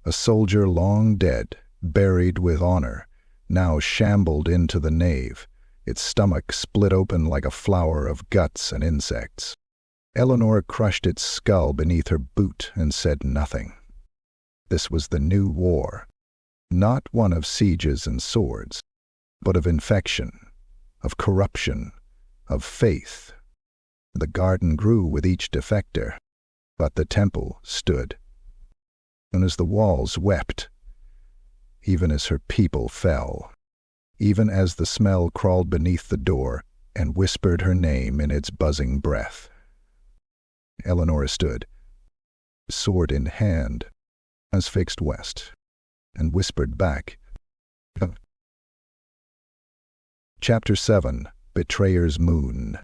A soldier long dead, buried with honor, now shambled into the nave, its stomach split open like a flower of guts and insects. Elenora crushed its skull beneath her boot and said nothing. This was the new war, not one of sieges and swords, but of infection, of corruption, of faith. The garden grew with each defector, but the temple stood. And as the walls wept, even as her people fell, even as the smell crawled beneath the door and whispered her name in its buzzing breath. Elenora stood, sword in hand, as fixed west, and whispered back. Chapter 7. Betrayer's Moon.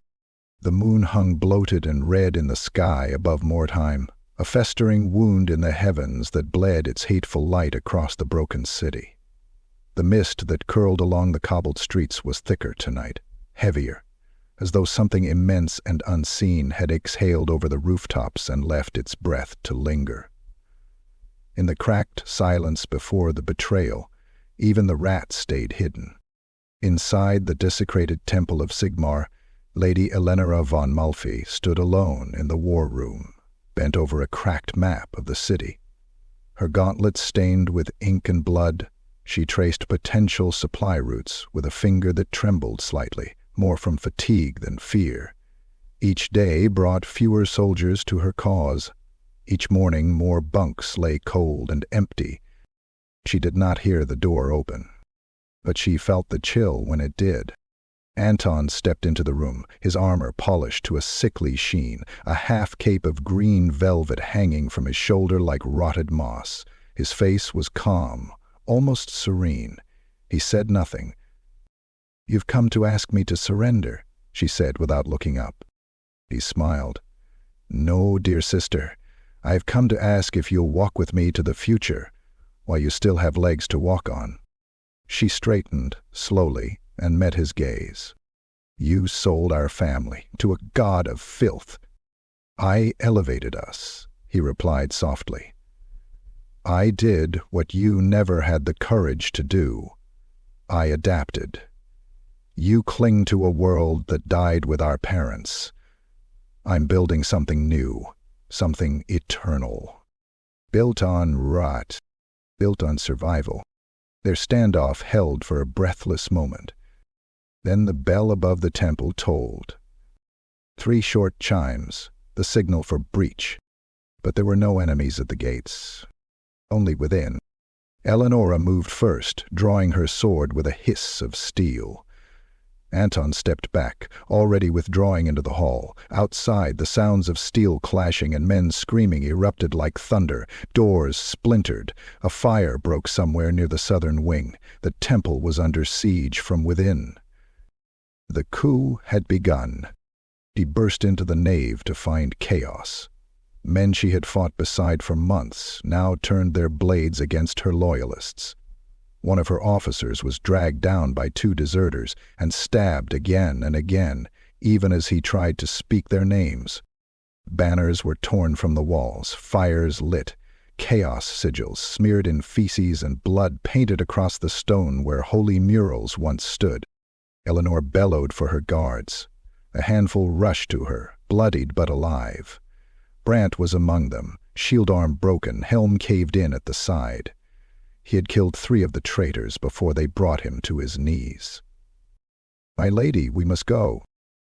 The moon hung bloated and red in the sky above Mordheim, a festering wound in the heavens that bled its hateful light across the broken city. The mist that curled along the cobbled streets was thicker tonight, heavier, as though something immense and unseen had exhaled over the rooftops and left its breath to linger. In the cracked silence before the betrayal, Even the rats stayed hidden. Inside the desecrated temple of Sigmar, Lady Elenora von Malfi stood alone in the war room, bent over a cracked map of the city. Her gauntlets stained with ink and blood, she traced potential supply routes with a finger that trembled slightly, more from fatigue than fear. Each day brought fewer soldiers to her cause. Each morning more bunks lay cold and empty. She did not hear the door open, but she felt the chill when it did. Anton stepped into the room, his armor polished to a sickly sheen, a half-cape of green velvet hanging from his shoulder like rotted moss. His face was calm, almost serene. He said nothing. "You've come to ask me to surrender," she said without looking up. He smiled. "No, dear sister. I have come to ask if you'll walk with me to the future, while you still have legs to walk on." She straightened, slowly, and met his gaze. "You sold our family to a god of filth." "I elevated us," he replied softly. "I did what you never had the courage to do. I adapted. You cling to a world that died with our parents. I'm building something new, something eternal. Built on rot, built on survival." Their standoff held for a breathless moment. Then the bell above the temple tolled. 3 short chimes, the signal for breach. But there were no enemies at the gates. Only within. Elenora moved first, drawing her sword with a hiss of steel. Anton stepped back, already withdrawing into the hall. Outside, the sounds of steel clashing and men screaming erupted like thunder. Doors splintered. A fire broke somewhere near the southern wing. The temple was under siege from within. The coup had begun. She burst into the nave to find chaos. Men she had fought beside for months now turned their blades against her loyalists. One of her officers was dragged down by 2 deserters and stabbed again and again, even as he tried to speak their names. Banners were torn from the walls, fires lit, chaos sigils smeared in feces and blood painted across the stone where holy murals once stood. Eleanor bellowed for her guards. A handful rushed to her, bloodied but alive. Brant was among them, shield arm broken, helm caved in at the side. He had killed 3 of the traitors before they brought him to his knees. "My lady, we must go."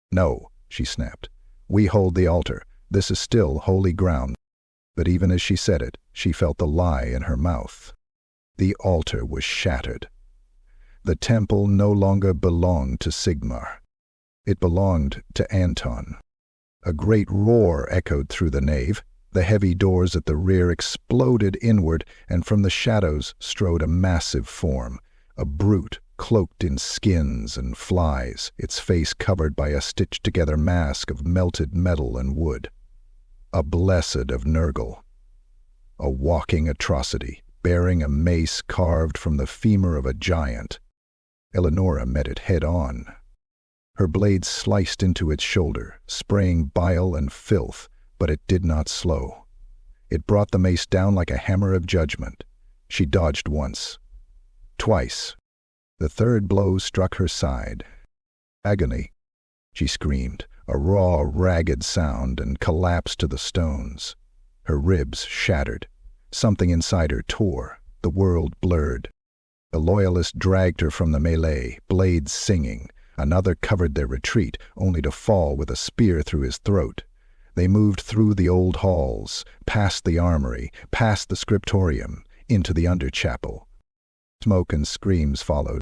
"No," she snapped. "We hold the altar. This is still holy ground." But even as she said it, she felt the lie in her mouth. The altar was shattered. The temple no longer belonged to Sigmar. It belonged to Anton. A great roar echoed through the nave. The heavy doors at the rear exploded inward, and from the shadows strode a massive form, a brute cloaked in skins and flies, its face covered by a stitched-together mask of melted metal and wood. A blessed of Nurgle. A walking atrocity, bearing a mace carved from the femur of a giant. Elenora met it head-on. Her blade sliced into its shoulder, spraying bile and filth, but it did not slow. It brought the mace down like a hammer of judgment. She dodged once. Twice. The 3rd blow struck her side. "Agony," she screamed, a raw, ragged sound, and collapsed to the stones. Her ribs shattered. Something inside her tore. The world blurred. The loyalist dragged her from the melee, blades singing. Another covered their retreat, only to fall with a spear through his throat. They moved through the old halls, past the armory, past the scriptorium, into the underchapel. Smoke and screams followed.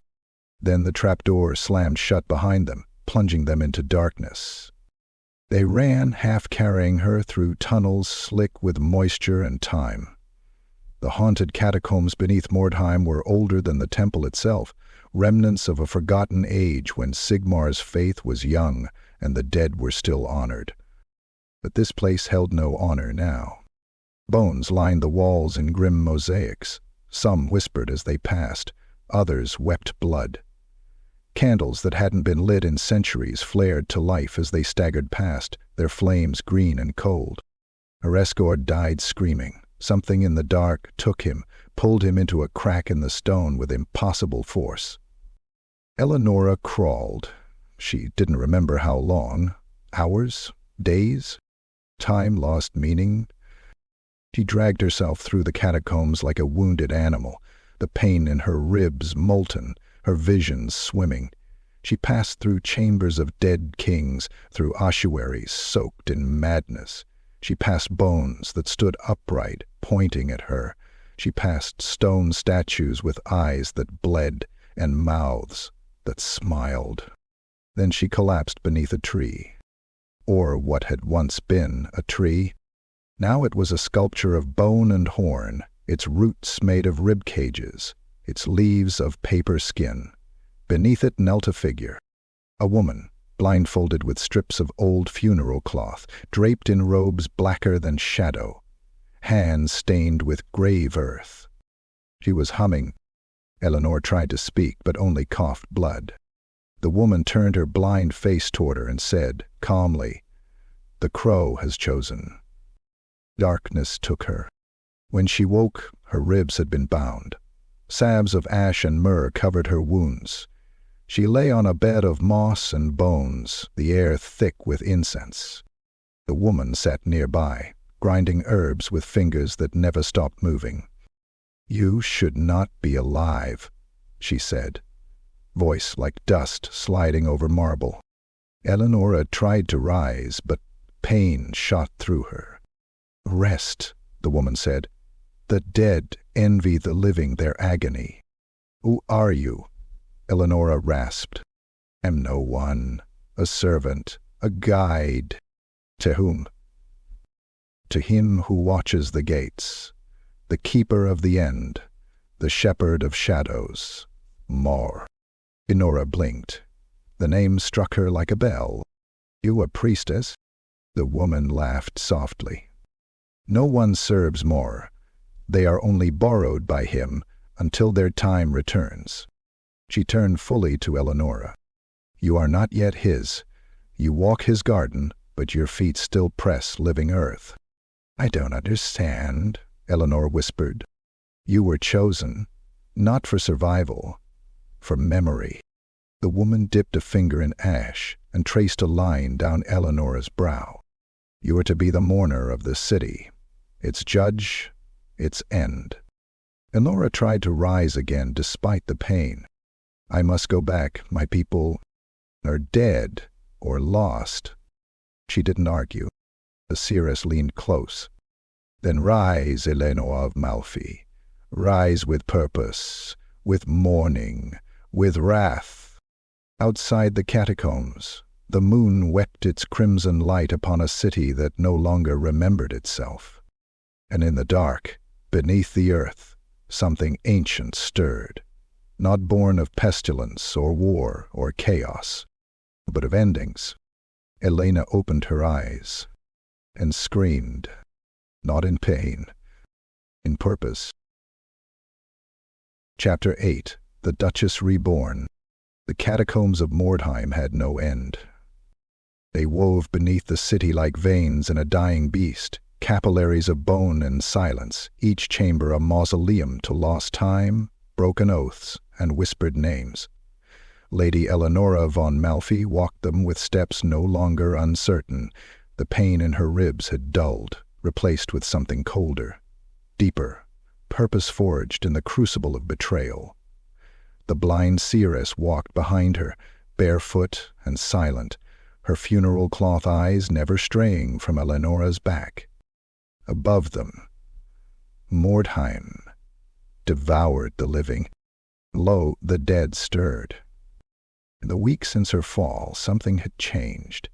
Then the trapdoor slammed shut behind them, plunging them into darkness. They ran, half carrying her, through tunnels slick with moisture and time. The haunted catacombs beneath Mordheim were older than the temple itself, remnants of a forgotten age when Sigmar's faith was young and the dead were still honored. But this place held no honor now. Bones lined the walls in grim mosaics. Some whispered as they passed, others wept blood. Candles that hadn't been lit in centuries flared to life as they staggered past, their flames green and cold. Her escort died screaming. Something in the dark took him, pulled him into a crack in the stone with impossible force. Elenora crawled. She didn't remember how long. Hours? Days? Time lost meaning? She dragged herself through the catacombs like a wounded animal, the pain in her ribs molten, her visions swimming. She passed through chambers of dead kings, through ossuaries soaked in madness. She passed bones that stood upright, pointing at her. She passed stone statues with eyes that bled and mouths that smiled. Then she collapsed beneath a tree. Or what had once been a tree. Now it was a sculpture of bone and horn, its roots made of rib cages, its leaves of paper skin. Beneath it knelt a figure, a woman, blindfolded with strips of old funeral cloth, draped in robes blacker than shadow, hands stained with grave earth. She was humming. Elenor tried to speak, but only coughed blood. The woman turned her blind face toward her and said, calmly, "The crow has chosen." Darkness took her. When she woke, her ribs had been bound. Salves of ash and myrrh covered her wounds. She lay on a bed of moss and bones, the air thick with incense. The woman sat nearby, grinding herbs with fingers that never stopped moving. "You should not be alive," she said, voice like dust sliding over marble. Elenora tried to rise, but pain shot through her. "Rest," the woman said. "The dead envy the living their agony." "Who are you?" Elenora rasped. "Am no one, a servant, a guide." "To whom?" "To him who watches the gates, the keeper of the end, the shepherd of shadows, Mor." Elenora blinked. The name struck her like a bell. "You a priestess?" The woman laughed softly. "No one serves Mor. They are only borrowed by him until their time returns." She turned fully to Elenora. "You are not yet his. You walk his garden, but your feet still press living earth." "I don't understand," Elenora whispered. "You were chosen, not for survival, for memory." The woman dipped a finger in ash and traced a line down Eleonora's brow. "You are to be the mourner of the city, its judge, its end." Elenora tried to rise again despite the pain. "I must go back. My people are dead or lost." She didn't argue. The seeress leaned close. "Then rise, Elenora of Malfi. Rise with purpose, with mourning, with wrath." Outside the catacombs, the moon wept its crimson light upon a city that no longer remembered itself. And in the dark, beneath the earth, something ancient stirred, not born of pestilence or war or chaos, but of endings. Elena opened her eyes and screamed, not in pain, in purpose. Chapter 8. The Duchess Reborn. The catacombs of Mordheim had no end. They wove beneath the city like veins in a dying beast, capillaries of bone and silence, each chamber a mausoleum to lost time, broken oaths, and whispered names. Lady Elenora von Malfi walked them with steps no longer uncertain. The pain in her ribs had dulled, replaced with something colder, deeper, purpose-forged in the crucible of betrayal. The blind seeress walked behind her, barefoot and silent, her funeral cloth eyes never straying from Elenora's back. Above them, Mordheim devoured the living. Lo, the dead stirred. In the week since her fall, something had changed.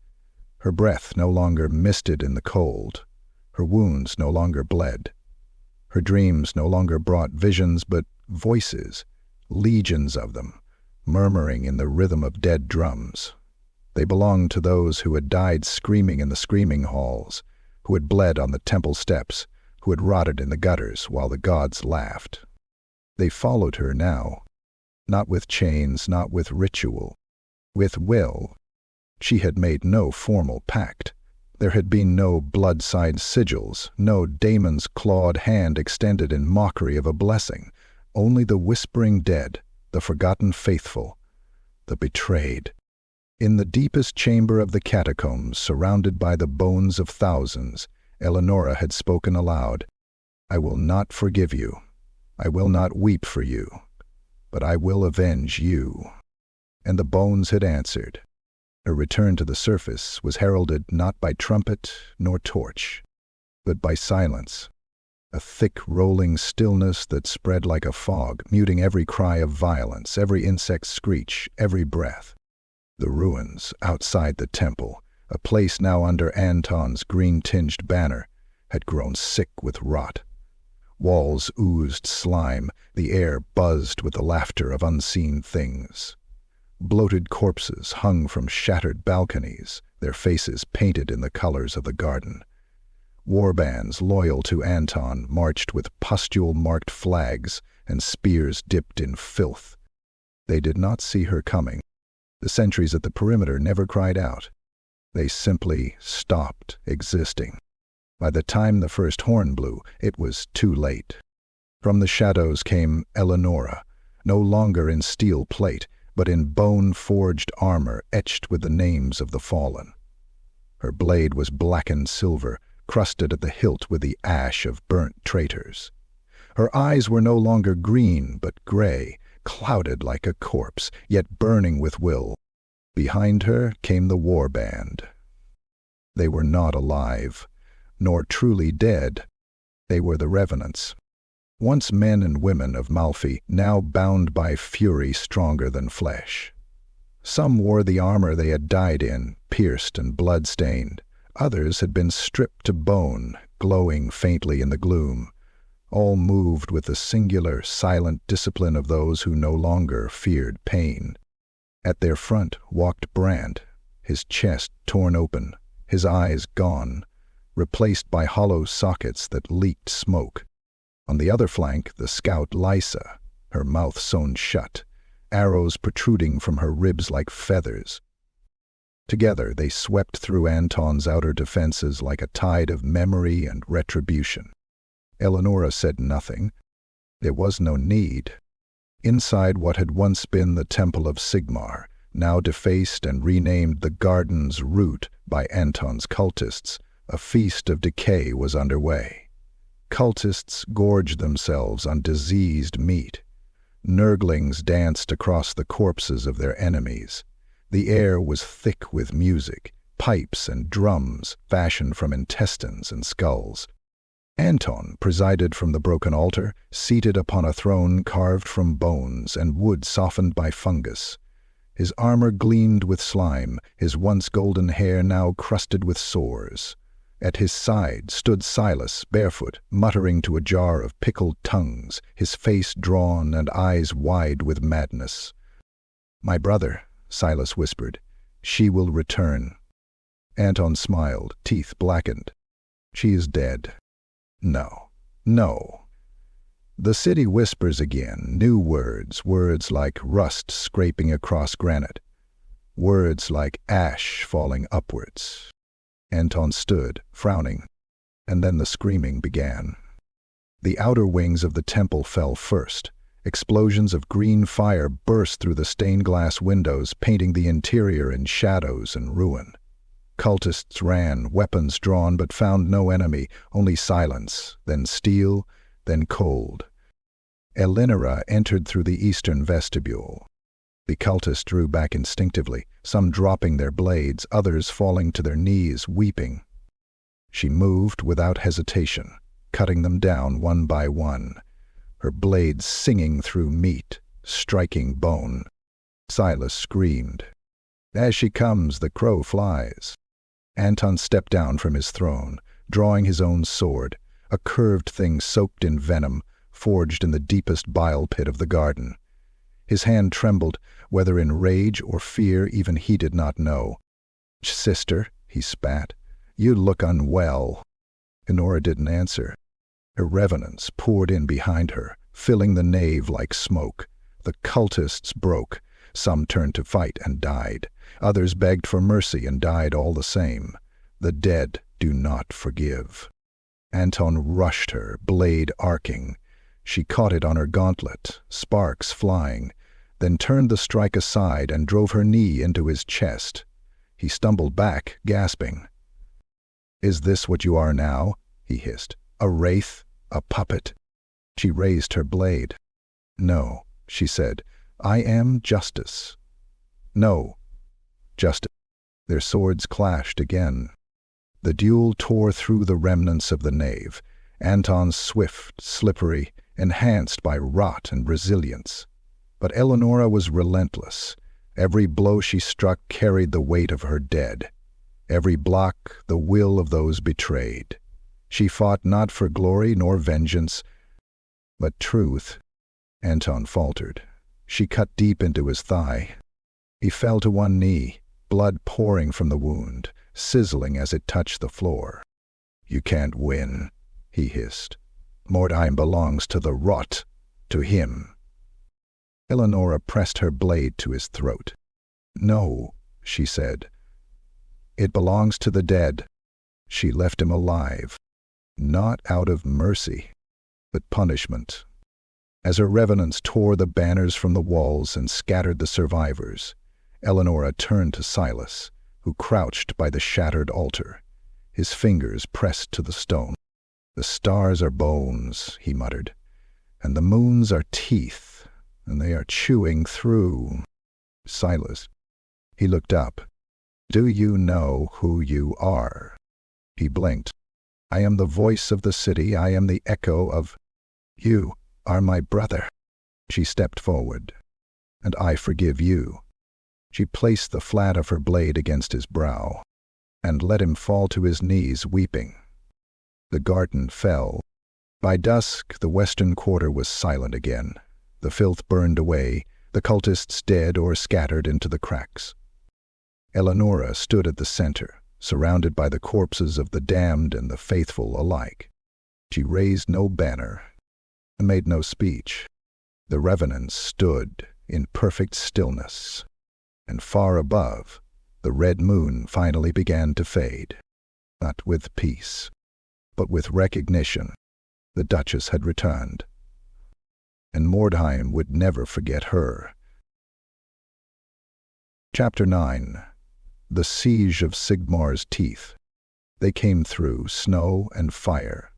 Her breath no longer misted in the cold. Her wounds no longer bled. Her dreams no longer brought visions, but voices, legions of them, murmuring in the rhythm of dead drums. They belonged to those who had died screaming in the screaming halls, who had bled on the temple steps, who had rotted in the gutters while the gods laughed. They followed her now, not with chains, not with ritual, with will. She had made no formal pact, There had been no blood-side sigils, no daemon's clawed hand extended in mockery of a blessing, only the whispering dead, the forgotten faithful, the betrayed. In the deepest chamber of the catacombs, surrounded by the bones of thousands, Elenora had spoken aloud, "I will not forgive you. I will not weep for you, but I will avenge you." And the bones had answered. Her return to the surface was heralded not by trumpet nor torch, but by silence, a thick rolling stillness that spread like a fog, muting every cry of violence, every insect's screech, every breath. The ruins outside the temple, a place now under Anton's green-tinged banner, had grown sick with rot. Walls oozed slime, the air buzzed with the laughter of unseen things. Bloated corpses hung from shattered balconies, their faces painted in the colors of the garden. Warbands loyal to Anton marched with pustule-marked flags and spears dipped in filth. They did not see her coming. The sentries at the perimeter never cried out. They simply stopped existing. By the time the first horn blew, it was too late. From the shadows came Elenora, no longer in steel plate, but in bone-forged armor etched with the names of the fallen. Her blade was blackened silver, crusted at the hilt with the ash of burnt traitors. Her eyes were no longer green, but gray, clouded like a corpse, yet burning with will. Behind her came the warband. They were not alive, nor truly dead. They were the revenants. Once men and women of Malfi, now bound by fury stronger than flesh. Some wore the armor they had died in, pierced and blood-stained. Others had been stripped to bone, glowing faintly in the gloom. All moved with the singular, silent discipline of those who no longer feared pain. At their front walked Brand, his chest torn open, his eyes gone, replaced by hollow sockets that leaked smoke. On the other flank, the scout Lysa, her mouth sewn shut, arrows protruding from her ribs like feathers. Together they swept through Anton's outer defenses like a tide of memory and retribution. Elenora said nothing. There was no need. Inside what had once been the Temple of Sigmar, now defaced and renamed the Garden's Root by Anton's cultists, a feast of decay was underway. Cultists gorged themselves on diseased meat. Nurglings danced across the corpses of their enemies. The air was thick with music, pipes and drums fashioned from intestines and skulls. Anton presided from the broken altar, seated upon a throne carved from bones and wood softened by fungus. His armor gleamed with slime, his once golden hair now crusted with sores. At his side stood Silas, barefoot, muttering to a jar of pickled tongues, his face drawn and eyes wide with madness. "My brother," Silas whispered, "she will return." Anton smiled, teeth blackened. "She is dead." "No, no." The city whispers again, new words like rust scraping across granite, words like ash falling upwards. Anton stood, frowning, and then the screaming began. The outer wings of the temple fell first. Explosions of green fire burst through the stained-glass windows, painting the interior in shadows and ruin. Cultists ran, weapons drawn, but found no enemy, only silence, then steel, then cold. Elenora entered through the eastern vestibule. The cultists drew back instinctively, some dropping their blades, others falling to their knees, weeping. She moved without hesitation, cutting them down one by one, her blades singing through meat, striking bone. Silas screamed. "As she comes, the crow flies." Anton stepped down from his throne, drawing his own sword, a curved thing soaked in venom, forged in the deepest bile pit of the garden. His hand trembled, whether in rage or fear even he did not know. "Sister," he spat, "you look unwell." Elenora didn't answer. Her revenants poured in behind her, filling the nave like smoke. The cultists broke. Some turned to fight and died. Others begged for mercy and died all the same. The dead do not forgive. Anton rushed her, blade arcing. She caught it on her gauntlet, sparks flying, then turned the strike aside and drove her knee into his chest. He stumbled back, gasping. "Is this what you are now?" he hissed. "A wraith? A puppet?" She raised her blade. "No," she said. "I am justice." "No, justice." Their swords clashed again. The duel tore through the remnants of the nave, Anton's swift, slippery, enhanced by rot and resilience. But Elenora was relentless. Every blow she struck carried the weight of her dead. Every block, the will of those betrayed. She fought not for glory nor vengeance, but truth. Anton faltered. She cut deep into his thigh. He fell to one knee, blood pouring from the wound, sizzling as it touched the floor. "You can't win," he hissed. "Mordheim belongs to the rot, to him." Elenora pressed her blade to his throat. "No," she said. "It belongs to the dead." She left him alive, not out of mercy, but punishment. As her revenants tore the banners from the walls and scattered the survivors, Elenora turned to Silas, who crouched by the shattered altar, his fingers pressed to the stone. "The stars are bones," he muttered, "and the moons are teeth, and they are chewing through." "Silas." He looked up. "Do you know who you are?" He blinked. "I am the voice of the city. I am the echo of... You are my brother." She stepped forward. "And I forgive you." She placed the flat of her blade against his brow, and let him fall to his knees, weeping. The garden fell. By dusk, the western quarter was silent again. The filth burned away, the cultists dead or scattered into the cracks. Elenora stood at the center, surrounded by the corpses of the damned and the faithful alike. She raised no banner and made no speech. The revenants stood in perfect stillness, and far above, the red moon finally began to fade, not with peace, but with recognition. The Duchess had returned, and Mordheim would never forget her. Chapter 9. The Siege of Sigmar's Teeth. They came through snow and fire.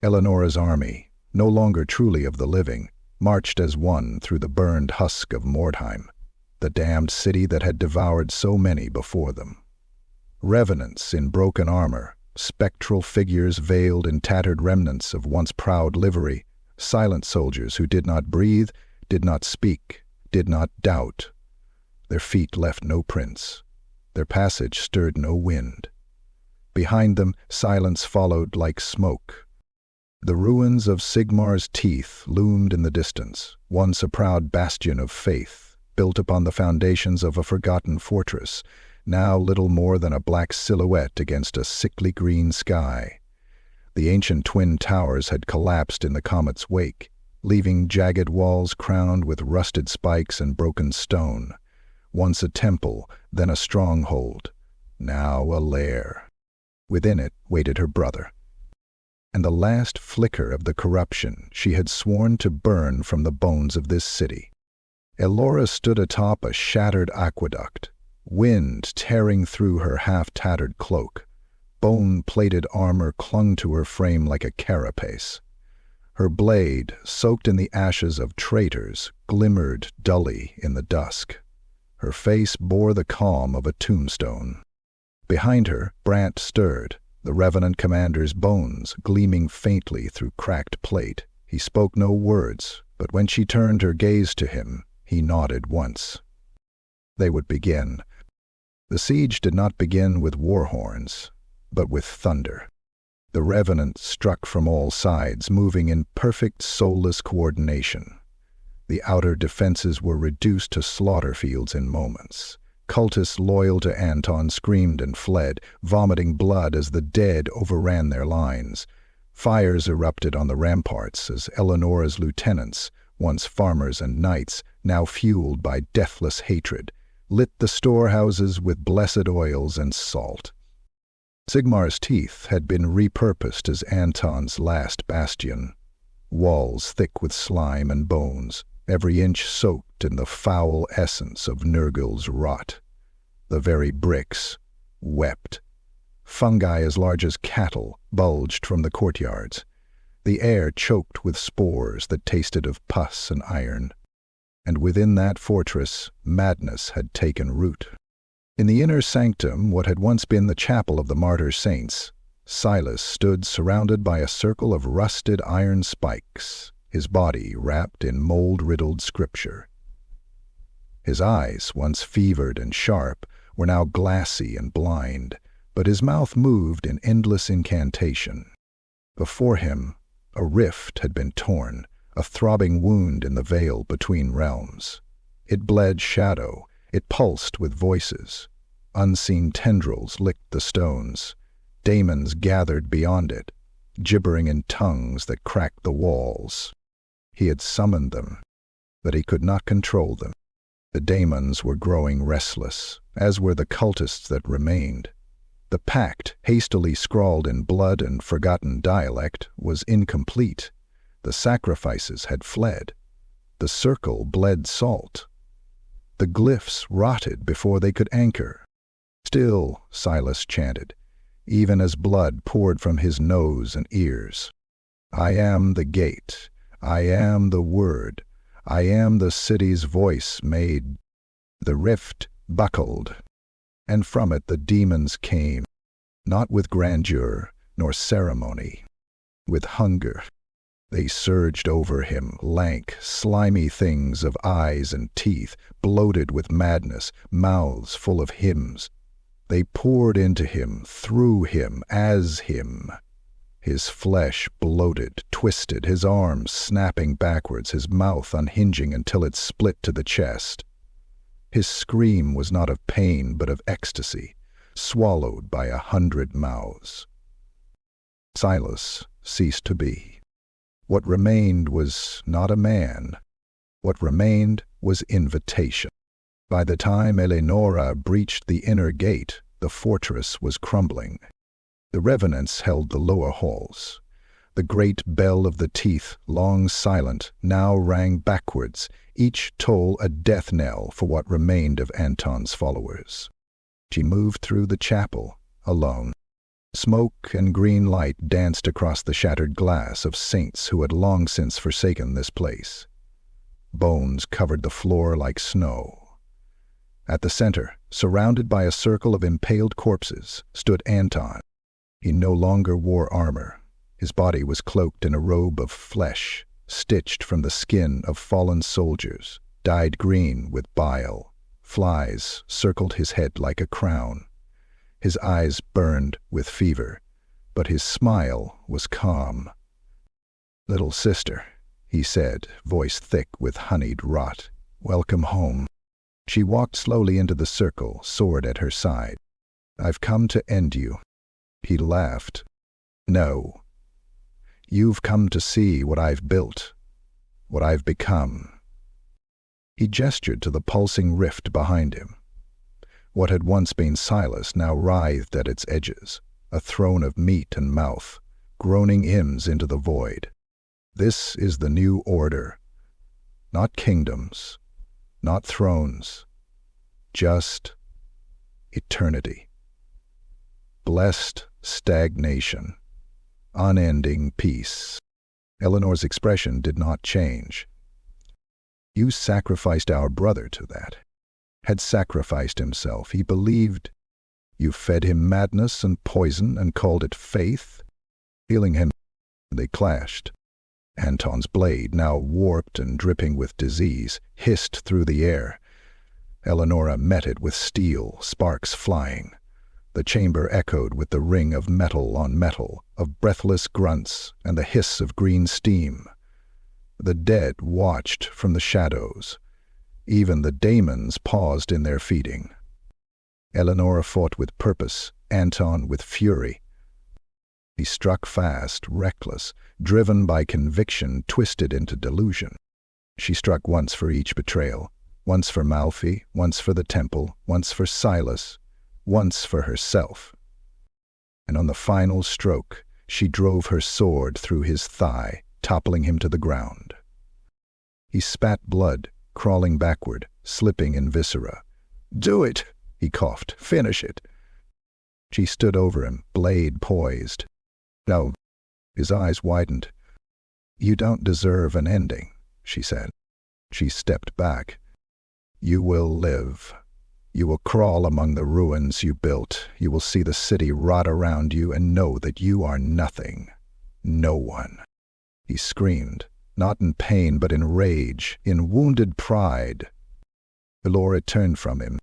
Elenora's army, no longer truly of the living, marched as one through the burned husk of Mordheim, the damned city that had devoured so many before them. Revenants in broken armor, spectral figures veiled in tattered remnants of once proud livery, silent soldiers who did not breathe, did not speak, did not doubt. Their feet left no prints. Their passage stirred no wind. Behind them, silence followed like smoke. The ruins of Sigmar's Teeth loomed in the distance, once a proud bastion of faith, built upon the foundations of a forgotten fortress, now little more than a black silhouette against a sickly green sky. The ancient twin towers had collapsed in the comet's wake, leaving jagged walls crowned with rusted spikes and broken stone. Once a temple, then a stronghold, now a lair. Within it waited her brother, and the last flicker of the corruption she had sworn to burn from the bones of this city. Elora stood atop a shattered aqueduct, wind tearing through her half-tattered cloak. Bone-plated armor clung to her frame like a carapace. Her blade, soaked in the ashes of traitors, glimmered dully in the dusk. Her face bore the calm of a tombstone. Behind her, Brant stirred, the revenant commander's bones gleaming faintly through cracked plate. He spoke no words, but when she turned her gaze to him, he nodded once. They would begin. The siege did not begin with war horns, but with thunder. The revenant struck from all sides, moving in perfect soulless coordination. The outer defenses were reduced to slaughter fields in moments. Cultists loyal to Anton screamed and fled, vomiting blood as the dead overran their lines. Fires erupted on the ramparts as Elenora's lieutenants, once farmers and knights, now fueled by deathless hatred, lit the storehouses with blessed oils and salt. Sigmar's teeth had been repurposed as Anton's last bastion, walls thick with slime and bones, every inch soaked in the foul essence of Nurgle's rot. The very bricks wept. Fungi as large as cattle bulged from the courtyards. The air choked with spores that tasted of pus and iron. And within that fortress, madness had taken root. In the inner sanctum, what had once been the chapel of the martyr saints, Silas stood surrounded by a circle of rusted iron spikes, his body wrapped in mold-riddled scripture. His eyes, once fevered and sharp, were now glassy and blind, but his mouth moved in endless incantation. Before him, a rift had been torn, a throbbing wound in the veil between realms. It bled shadow, it pulsed with voices. Unseen tendrils licked the stones. Daemons gathered beyond it, gibbering in tongues that cracked the walls. He had summoned them, but he could not control them. The daemons were growing restless, as were the cultists that remained. The pact, hastily scrawled in blood and forgotten dialect, was incomplete. The sacrifices had fled. The circle bled salt. The glyphs rotted before they could anchor. Still, Silas chanted, even as blood poured from his nose and ears. I am the gate. I am the word. I am the city's voice made. The rift buckled, and from it the demons came, not with grandeur nor ceremony, with hunger. They surged over him, lank, slimy things of eyes and teeth, bloated with madness, mouths full of hymns. They poured into him, through him, as him. His flesh bloated, twisted, his arms snapping backwards, his mouth unhinging until it split to the chest. His scream was not of pain but of ecstasy, swallowed by 100 mouths. Silas ceased to be. What remained was not a man. What remained was invitation. By the time Elenora breached the inner gate, the fortress was crumbling. The revenants held the lower halls. The great bell of the teeth, long silent, now rang backwards, each toll a death knell for what remained of Anton's followers. She moved through the chapel, alone. Smoke and green light danced across the shattered glass of saints who had long since forsaken this place. Bones covered the floor like snow. At the center, surrounded by a circle of impaled corpses, stood Anton. He no longer wore armor. His body was cloaked in a robe of flesh, stitched from the skin of fallen soldiers, dyed green with bile. Flies circled his head like a crown. His eyes burned with fever, but his smile was calm. "Little sister," he said, voice thick with honeyed rot, "welcome home." She walked slowly into the circle, sword at her side. "I've come to end you." He laughed. "No. You've come to see what I've built, what I've become." He gestured to the pulsing rift behind him. What had once been Silas now writhed at its edges, a throne of meat and mouth, groaning hymns into the void. This is the new order. Not kingdoms, not thrones, just eternity. Blessed stagnation, unending peace. Eleanor's expression did not change. "You sacrificed our brother to that. Had sacrificed himself. He believed. You fed him madness and poison and called it faith. Healing him." They clashed. Anton's blade, now warped and dripping with disease, hissed through the air. Elenora met it with steel, sparks flying. The chamber echoed with the ring of metal on metal, of breathless grunts and the hiss of green steam. The dead watched from the shadows. Even the daemons paused in their feeding. Elenora fought with purpose, Anton with fury. He struck fast, reckless, driven by conviction twisted into delusion. She struck once for each betrayal, once for Malfi, once for the temple, once for Silas, once for herself. and on the final stroke, she drove her sword through his thigh, toppling him to the ground. He spat blood, crawling backward, slipping in viscera. "Do it," he coughed. "Finish it." She stood over him, blade poised. "No." His eyes widened. "You don't deserve an ending," she said. She stepped back. "You will live. You will crawl among the ruins you built. You will see the city rot around you and know that you are nothing. No one." He screamed, not in pain but in rage, in wounded pride. Elora turned from him.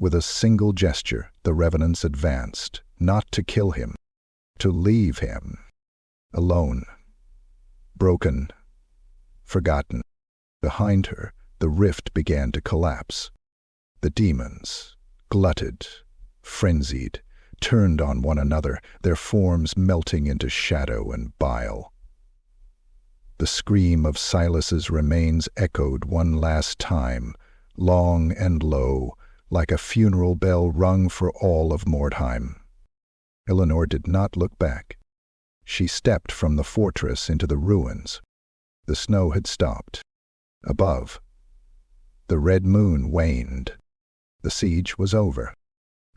With a single gesture, the revenants advanced, not to kill him, to leave him. Alone. Broken. Forgotten. Behind her, the rift began to collapse. The demons, glutted, frenzied, turned on one another, their forms melting into shadow and bile. The scream of Silas's remains echoed one last time, long and low, like a funeral bell rung for all of Mordheim. Elenor did not look back. She stepped from the fortress into the ruins. The snow had stopped. Above, the red moon waned. The siege was over,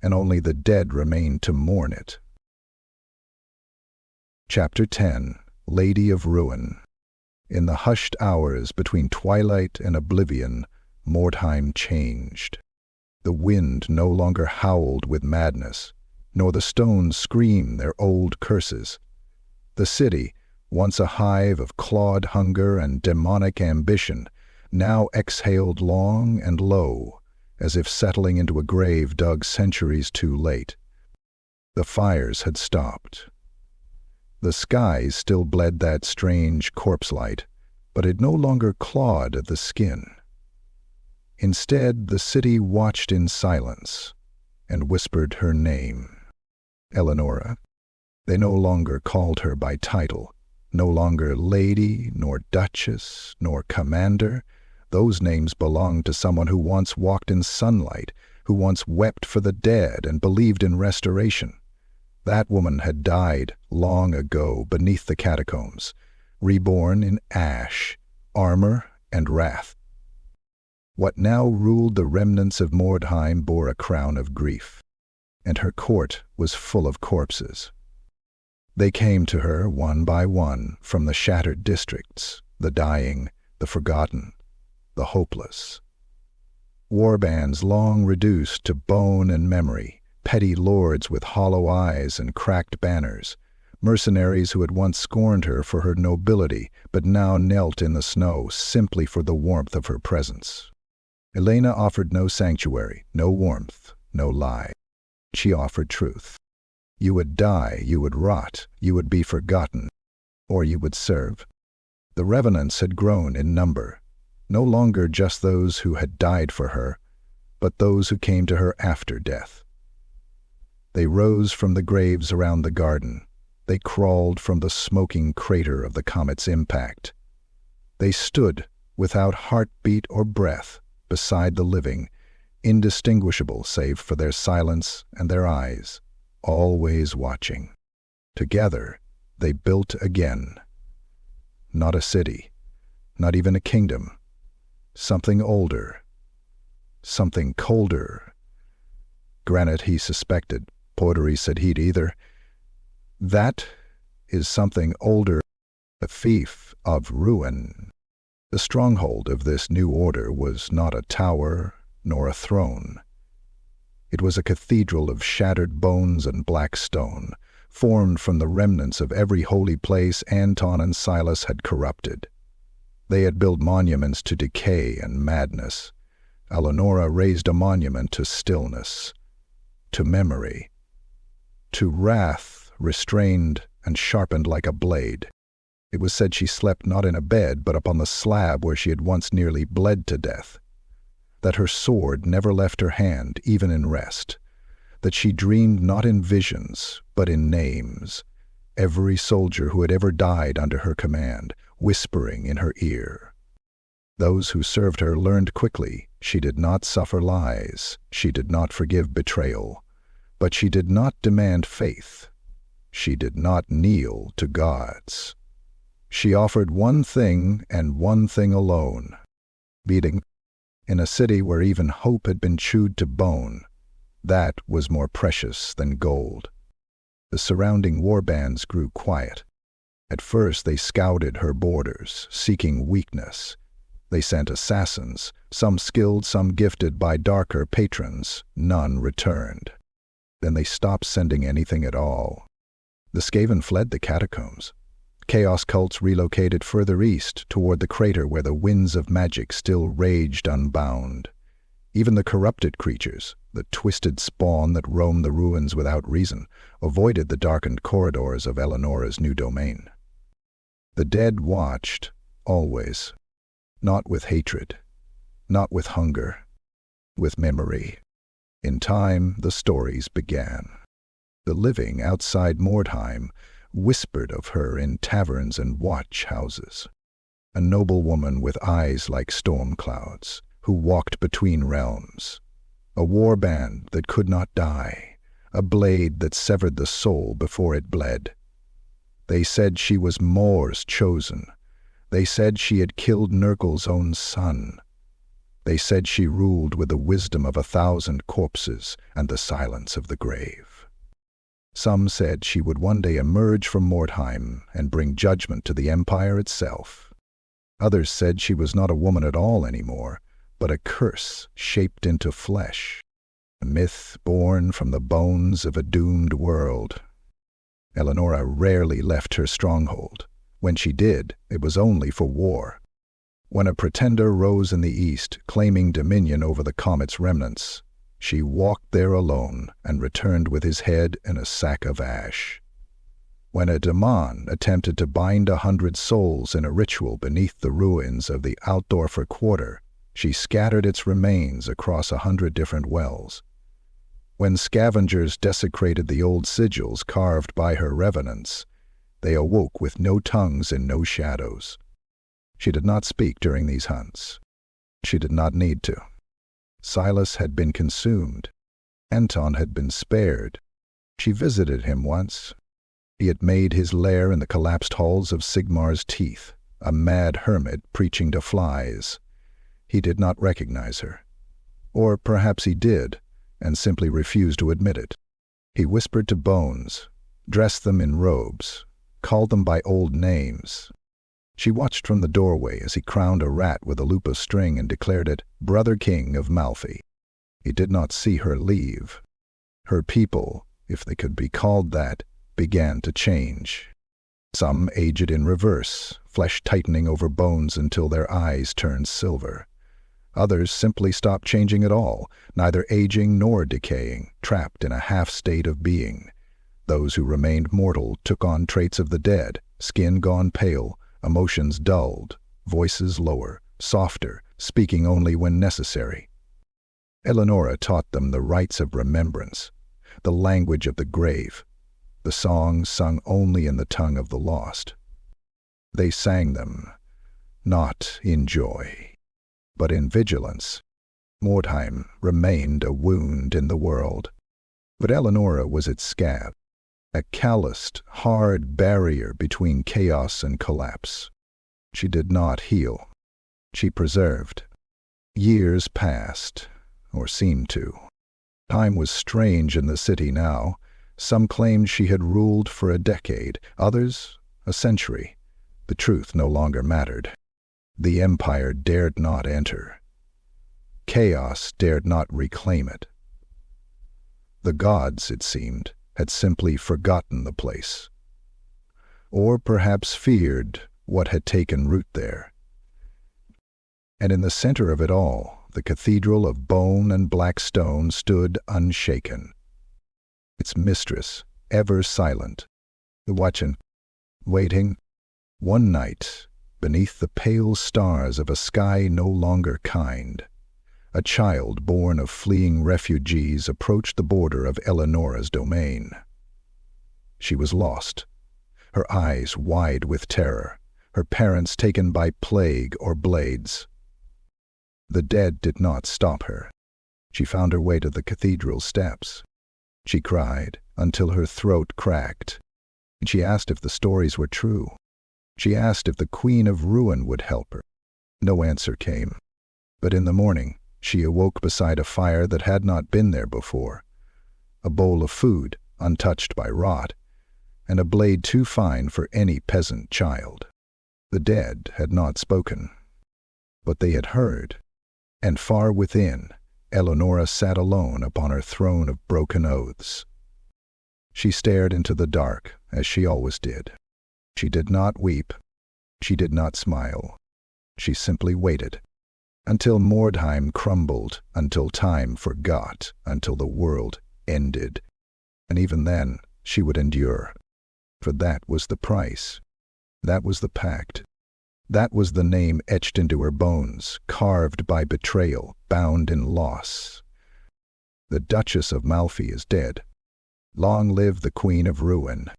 and only the dead remained to mourn it. Chapter 10. Lady of Ruin. In the hushed hours between twilight and oblivion, Mordheim changed. The wind no longer howled with madness, nor the stones screamed their old curses. The city, once a hive of clawed hunger and demonic ambition, now exhaled long and low, as if settling into a grave dug centuries too late. The fires had stopped. The skies still bled that strange corpse light, but it no longer clawed at the skin. Instead, the city watched in silence and whispered her name. Elenora. They no longer called her by title, no longer lady, nor duchess, nor commander. Those names belonged to someone who once walked in sunlight, who once wept for the dead and believed in restoration. That woman had died long ago beneath the catacombs, reborn in ash, armor, and wrath. What now ruled the remnants of Mordheim bore a crown of grief, and her court was full of corpses. They came to her one by one from the shattered districts, the dying, the forgotten, the hopeless. Warbands long reduced to bone and memory, petty lords with hollow eyes and cracked banners, mercenaries who had once scorned her for her nobility but now knelt in the snow simply for the warmth of her presence. Elena offered no sanctuary, no warmth, no lie. She offered truth. You would die, you would rot, you would be forgotten, or you would serve. The revenants had grown in number, no longer just those who had died for her, but those who came to her after death. They rose from the graves around the garden. They crawled from the smoking crater of the comet's impact. They stood, without heartbeat or breath, beside the living, indistinguishable save for their silence and their eyes, always watching. Together, they built again. Not a city, not even a kingdom. Something older, something colder. Granite, he suspected. Pottery, said he'd either. That is something older, a fief of ruin. The stronghold of this new order was not a tower nor a throne. It was a cathedral of shattered bones and black stone, formed from the remnants of every holy place Anton and Silas had corrupted. They had built monuments to decay and madness. Elenora raised a monument to stillness, to memory, to wrath restrained and sharpened like a blade. It was said she slept not in a bed, but upon the slab where she had once nearly bled to death. That her sword never left her hand, even in rest. That she dreamed not in visions, but in names. Every soldier who had ever died under her command, whispering in her ear. Those who served her learned quickly she did not suffer lies, she did not forgive betrayal, but she did not demand faith. She did not kneel to gods. She offered one thing and one thing alone: beating. In a city where even hope had been chewed to bone, that was more precious than gold. The surrounding warbands grew quiet. At first they scouted her borders, seeking weakness. They sent assassins, some skilled, some gifted by darker patrons. None returned. Then they stopped sending anything at all. The Skaven fled the catacombs. Chaos cults relocated further east, toward the crater where the winds of magic still raged unbound. Even the corrupted creatures, the twisted spawn that roamed the ruins without reason, avoided the darkened corridors of Eleonora's new domain. The dead watched, always. Not with hatred, not with hunger, with memory. In time, the stories began. The living outside Mordheim whispered of her in taverns and watch houses. A noblewoman with eyes like storm clouds, who walked between realms. A warband that could not die, a blade that severed the soul before it bled. They said she was Mor's chosen. They said she had killed Nurgle's own son. They said she ruled with the wisdom of 1,000 corpses and the silence of the grave. Some said she would one day emerge from Mordheim and bring judgment to the Empire itself. Others said she was not a woman at all anymore, but a curse shaped into flesh, a myth born from the bones of a doomed world. Elenora rarely left her stronghold. When she did, it was only for war. When a pretender rose in the east, claiming dominion over the comet's remnants, she walked there alone and returned with his head in a sack of ash. When a demon attempted to bind 100 souls in a ritual beneath the ruins of the Altdorfer quarter, she scattered its remains across 100 different wells. When scavengers desecrated the old sigils carved by her revenants, they awoke with no tongues and no shadows. She did not speak during these hunts. She did not need to. Silas had been consumed. Anton had been spared. She visited him once. He had made his lair in the collapsed halls of Sigmar's teeth, a mad hermit preaching to flies. He did not recognize her. Or perhaps he did, and simply refused to admit it. He whispered to bones, dressed them in robes, called them by old names. She watched from the doorway as he crowned a rat with a loop of string and declared it Brother King of Malfi. He did not see her leave. Her people, if they could be called that, began to change. Some aged in reverse, flesh tightening over bones until their eyes turned silver. Others simply stopped changing at all, neither aging nor decaying, trapped in a half-state of being. Those who remained mortal took on traits of the dead, skin gone pale, emotions dulled, voices lower, softer, speaking only when necessary. Elenora taught them the rites of remembrance, the language of the grave, the songs sung only in the tongue of the lost. They sang them, not in joy, but in vigilance. Mordheim remained a wound in the world, but Elenora was its scab, a calloused, hard barrier between chaos and collapse. She did not heal. She preserved. Years passed, or seemed to. Time was strange in the city now. Some claimed she had ruled for a decade, others a century. The truth no longer mattered. The Empire dared not enter. Chaos dared not reclaim it. The gods, it seemed, had simply forgotten the place. Or perhaps feared what had taken root there. And in the center of it all, the cathedral of bone and black stone stood unshaken. Its mistress, ever silent, watching, waiting. One night, beneath the pale stars of a sky no longer kind, a child born of fleeing refugees approached the border of Eleonora's domain. She was lost, her eyes wide with terror, her parents taken by plague or blades. The dead did not stop her. She found her way to the cathedral steps. She cried until her throat cracked. She asked if the stories were true. She asked if the Queen of Ruin would help her. No answer came. But in the morning, she awoke beside a fire that had not been there before, a bowl of food, untouched by rot, and a blade too fine for any peasant child. The dead had not spoken, but they had heard, and far within, Elenora sat alone upon her throne of broken oaths. She stared into the dark, as she always did. She did not weep. She did not smile. She simply waited, until Mordheim crumbled, until time forgot, until the world ended. And even then, she would endure. For that was the price. That was the pact. That was the name etched into her bones, carved by betrayal, bound in loss. The Duchess of Malfi is dead. Long live the Queen of Ruin.